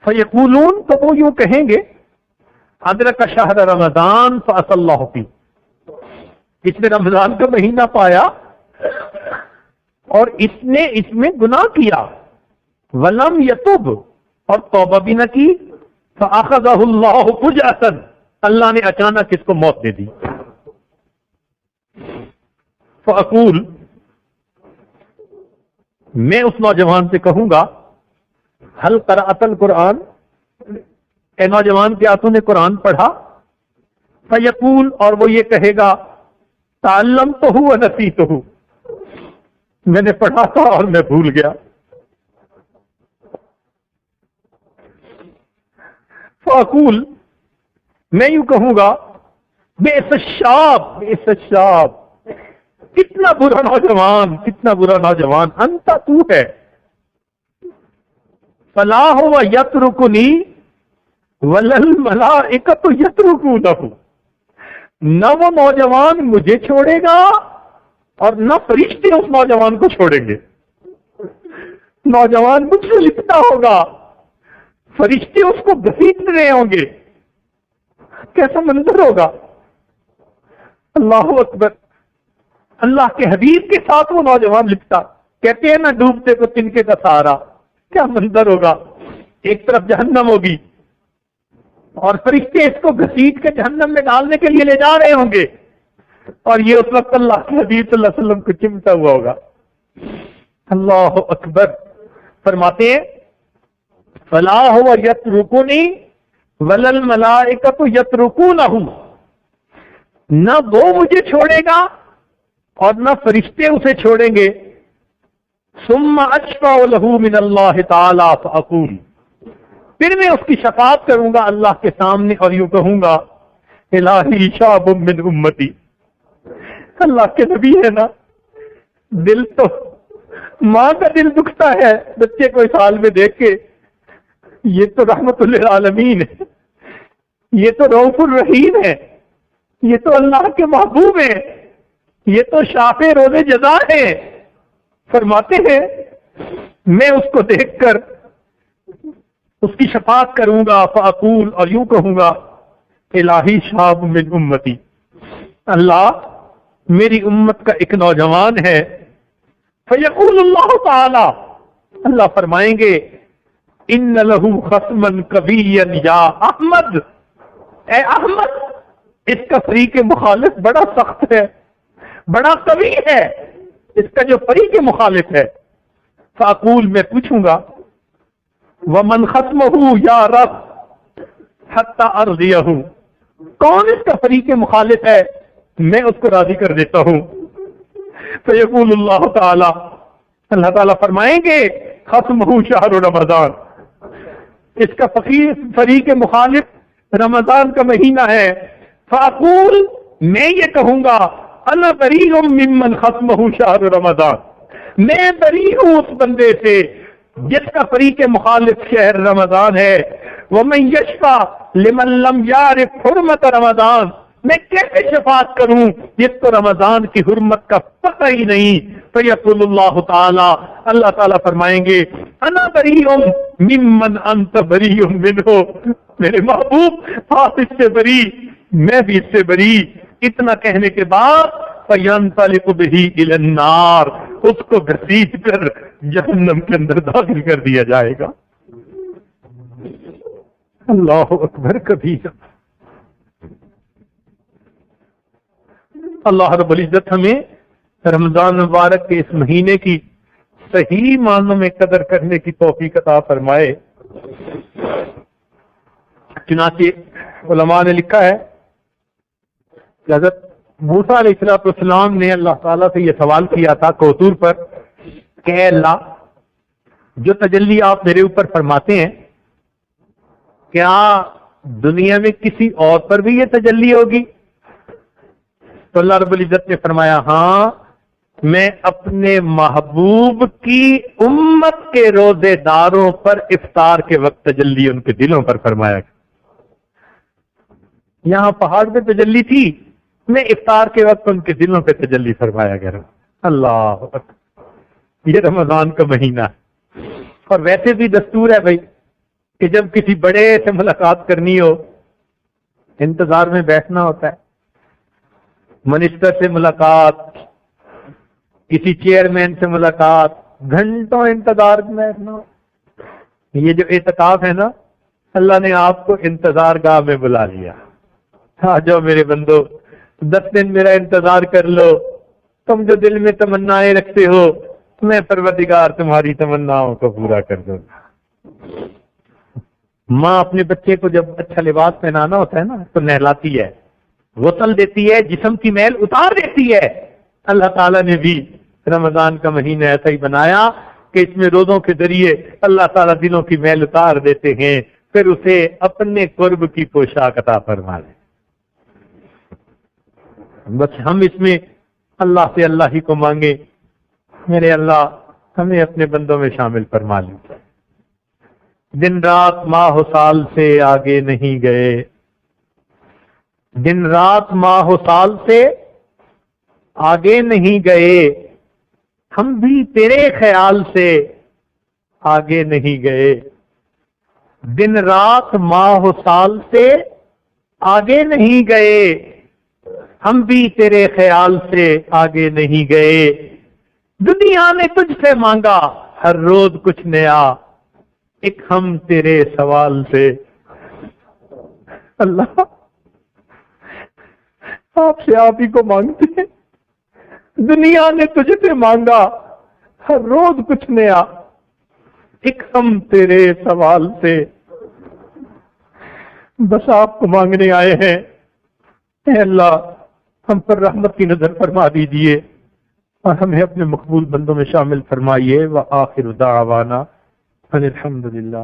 فیقولون، تو وہ یوں کہیں گے ادرک شہر رمضان فعصى اللہ فی، اس نے رمضان کا مہینہ پایا اور اس نے اس میں گناہ کیا، ولم یتب، اور توبہ بھی نہ کی، فاخذہ اللہ فجأۃ، اللہ نے اچانک اس کو موت دے دی۔ فاقول، میں اس نوجوان سے کہوں گا هل قرأت القرآن، اے نوجوان کیا تو نے قرآن پڑھا؟ فیقول، اور وہ یہ کہے گا تعلمتہ ونسیتہ، میں نے پڑھا تھا اور میں بھول گیا۔ فاقول، میں یوں کہوں گا بئس الشاب، بئس الشاب، کتنا برا نوجوان، کتنا برا نوجوان، انت تو ہے۔ فلا هو یترکنی ولا الملائکۃ یترکونہ، نہ وہ نوجوان مجھے چھوڑے گا اور نہ فرشتے اس نوجوان کو چھوڑیں گے۔ نوجوان مجھ سے لپٹا ہوگا، فرشتے اس کو گھسیٹ رہے ہوں گے، کیسا منظر ہوگا۔ اللہ اکبر، اللہ کے حبیب کے ساتھ وہ نوجوان لپٹا، کہتے ہیں نہ ڈوبتے کو تنکے کا سہارا، کیا منظر ہوگا۔ ایک طرف جہنم ہوگی اور فرشتے اس کو گھسیٹ کے جہنم میں ڈالنے کے لیے لے جا رہے ہوں گے، اور یہ اس وقت اللہ کے حبیب صلی اللہ علیہ وسلم کو چمٹا ہوا ہوگا۔ اللہ اکبر، فرماتے ہیں فلا هو یترکنی ولا الملائکۃ یترکونہ، نہ وہ مجھے چھوڑے گا اور نہ فرشتے اسے چھوڑیں گے۔ ثم اشفع له من اللہ تعالی فاقول، پھر میں اس کی شفاعت کروں گا اللہ کے سامنے اور یوں کہوں گا الہی شاب من امتی، اللہ کے نبی ہے نا، دل تو ماں کا دل دکھتا ہے بچے کو اس حال میں دیکھ کے، یہ تو رحمت للعالمین ہے، یہ تو رؤوف الرحیم ہے، یہ تو اللہ کے محبوب ہے، یہ تو شافع روز جزا ہے۔ فرماتے ہیں میں اس کو دیکھ کر اس کی شفاعت کروں گا، فاقول، اور یوں کہوں گا الہی شاب من امتی، اللہ میری امت کا ایک نوجوان ہے۔ فیقول اللہ تعالی، اللہ فرمائیں گے ان لہ خصما قویا یا احمد، اے احمد اس کا فریق مخالف بڑا سخت ہے، بڑا قوی ہے، اس کا جو فریق مخالف ہے۔ فاقول، میں پوچھوں گا ومن خصمہ یا رب حتی ارضیہ، کون اس کا فریق مخالف ہے، میں اس کو راضی کر دیتا ہوں۔ فیقول اللہ تعالی، اللہ تعالیٰ فرمائیں گے خصمہ شہر رمضان، اس کا فریق مخالف رمضان کا مہینہ ہے۔ فاقول، میں یہ کہوں گا انا بریء ممن خصمہ شہر رمضان، میں بری ہوں اس بندے سے جس کا فریق مخالف شہر رمضان ہے۔ ومن یشفع لمن لم یعرف حرمت رمضان، میں کیسے شفاعت کروں جس کو رمضان کی حرمت کا پتہ ہی نہیں۔ فیقول اللہ تعالی، اللہ تعالیٰ فرمائیں گے انا بریء ممن انت بریء منہ، میرے محبوب آپ اس سے بری، میں بھی اس سے بری۔ اتنا کہنے کے بعد فینطلق بہ الی النار، اس کو گھسیٹ کر جہنم کے اندر داخل کر دیا جائے گا۔ اللہ اکبر کبیرہ۔ اللہ رب العزت ہمیں رمضان مبارک کے اس مہینے کی صحیح معنوں میں قدر کرنے کی توفیق عطا فرمائے۔ چنانچہ علماء نے لکھا ہے کہ حضرت موسیٰ علیہ السلام نے اللہ تعالیٰ سے یہ سوال کیا تھا کوثر پر کہ اے اللہ، جو تجلی آپ میرے اوپر فرماتے ہیں کیا دنیا میں کسی اور پر بھی یہ تجلی ہوگی؟ تو اللہ رب العزت نے فرمایا ہاں، میں اپنے محبوب کی امت کے روزے داروں پر افطار کے وقت تجلی ان کے دلوں پر فرمایا۔ یہاں پہاڑ پہ تجلی تھی، میں افطار کے وقت ان کے دلوں پہ تجلی فرمایا کروں. اللہ اکبر. یہ رمضان کا مہینہ ہے. اور ویسے بھی دستور ہے بھائی کہ جب کسی بڑے سے ملاقات کرنی ہو انتظار میں بیٹھنا ہوتا ہے. منسٹر سے ملاقات, کسی چیئرمین سے ملاقات, گھنٹوں انتظار میں بیٹھنا. یہ جو اعتکاف ہے نا, اللہ نے آپ کو انتظار گاہ میں بلا لیا. آ جاؤ میرے بندو, 10 دن میرا انتظار کر لو. تم جو دل میں تمنائیں رکھتے ہو میں پروردگار تمہاری تمناؤں کو پورا کر دوں گا. ماں اپنے بچے کو جب اچھا لباس پہنانا ہوتا ہے نا تو نہلاتی ہے, غسل دیتی ہے, جسم کی میل اتار دیتی ہے. اللہ تعالیٰ نے بھی رمضان کا مہینہ ایسا ہی بنایا کہ اس میں روزوں کے ذریعے اللہ تعالیٰ دلوں کی میل اتار دیتے ہیں, پھر اسے اپنے قرب کی پوشاک عطا فرما لے. بس ہم اس میں اللہ سے اللہ ہی کو مانگے, میرے اللہ ہمیں اپنے بندوں میں شامل فرما لیں. دن رات ماہ و سال سے آگے نہیں گئے, دن رات ماہ و سال سے آگے نہیں گئے, ہم بھی تیرے خیال سے آگے نہیں گئے. دن رات ماہ و سال سے آگے نہیں گئے, ہم بھی تیرے خیال سے آگے نہیں گئے. دنیا نے تجھ سے مانگا ہر روز کچھ نیا, ایک ہم تیرے سوال سے. اللہ آپ سے آپ ہی کو مانگتے ہیں. دنیا نے تجھ سے مانگا ہر روز کچھ نیا, ایک ہم تیرے سوال سے. بس آپ کو مانگنے آئے ہیں. اے اللہ ہم پر رحمت کی نظر فرما دیجیے اور ہمیں اپنے مقبول بندوں میں شامل فرمائیے. وآخر دعوانا الحمدللہ.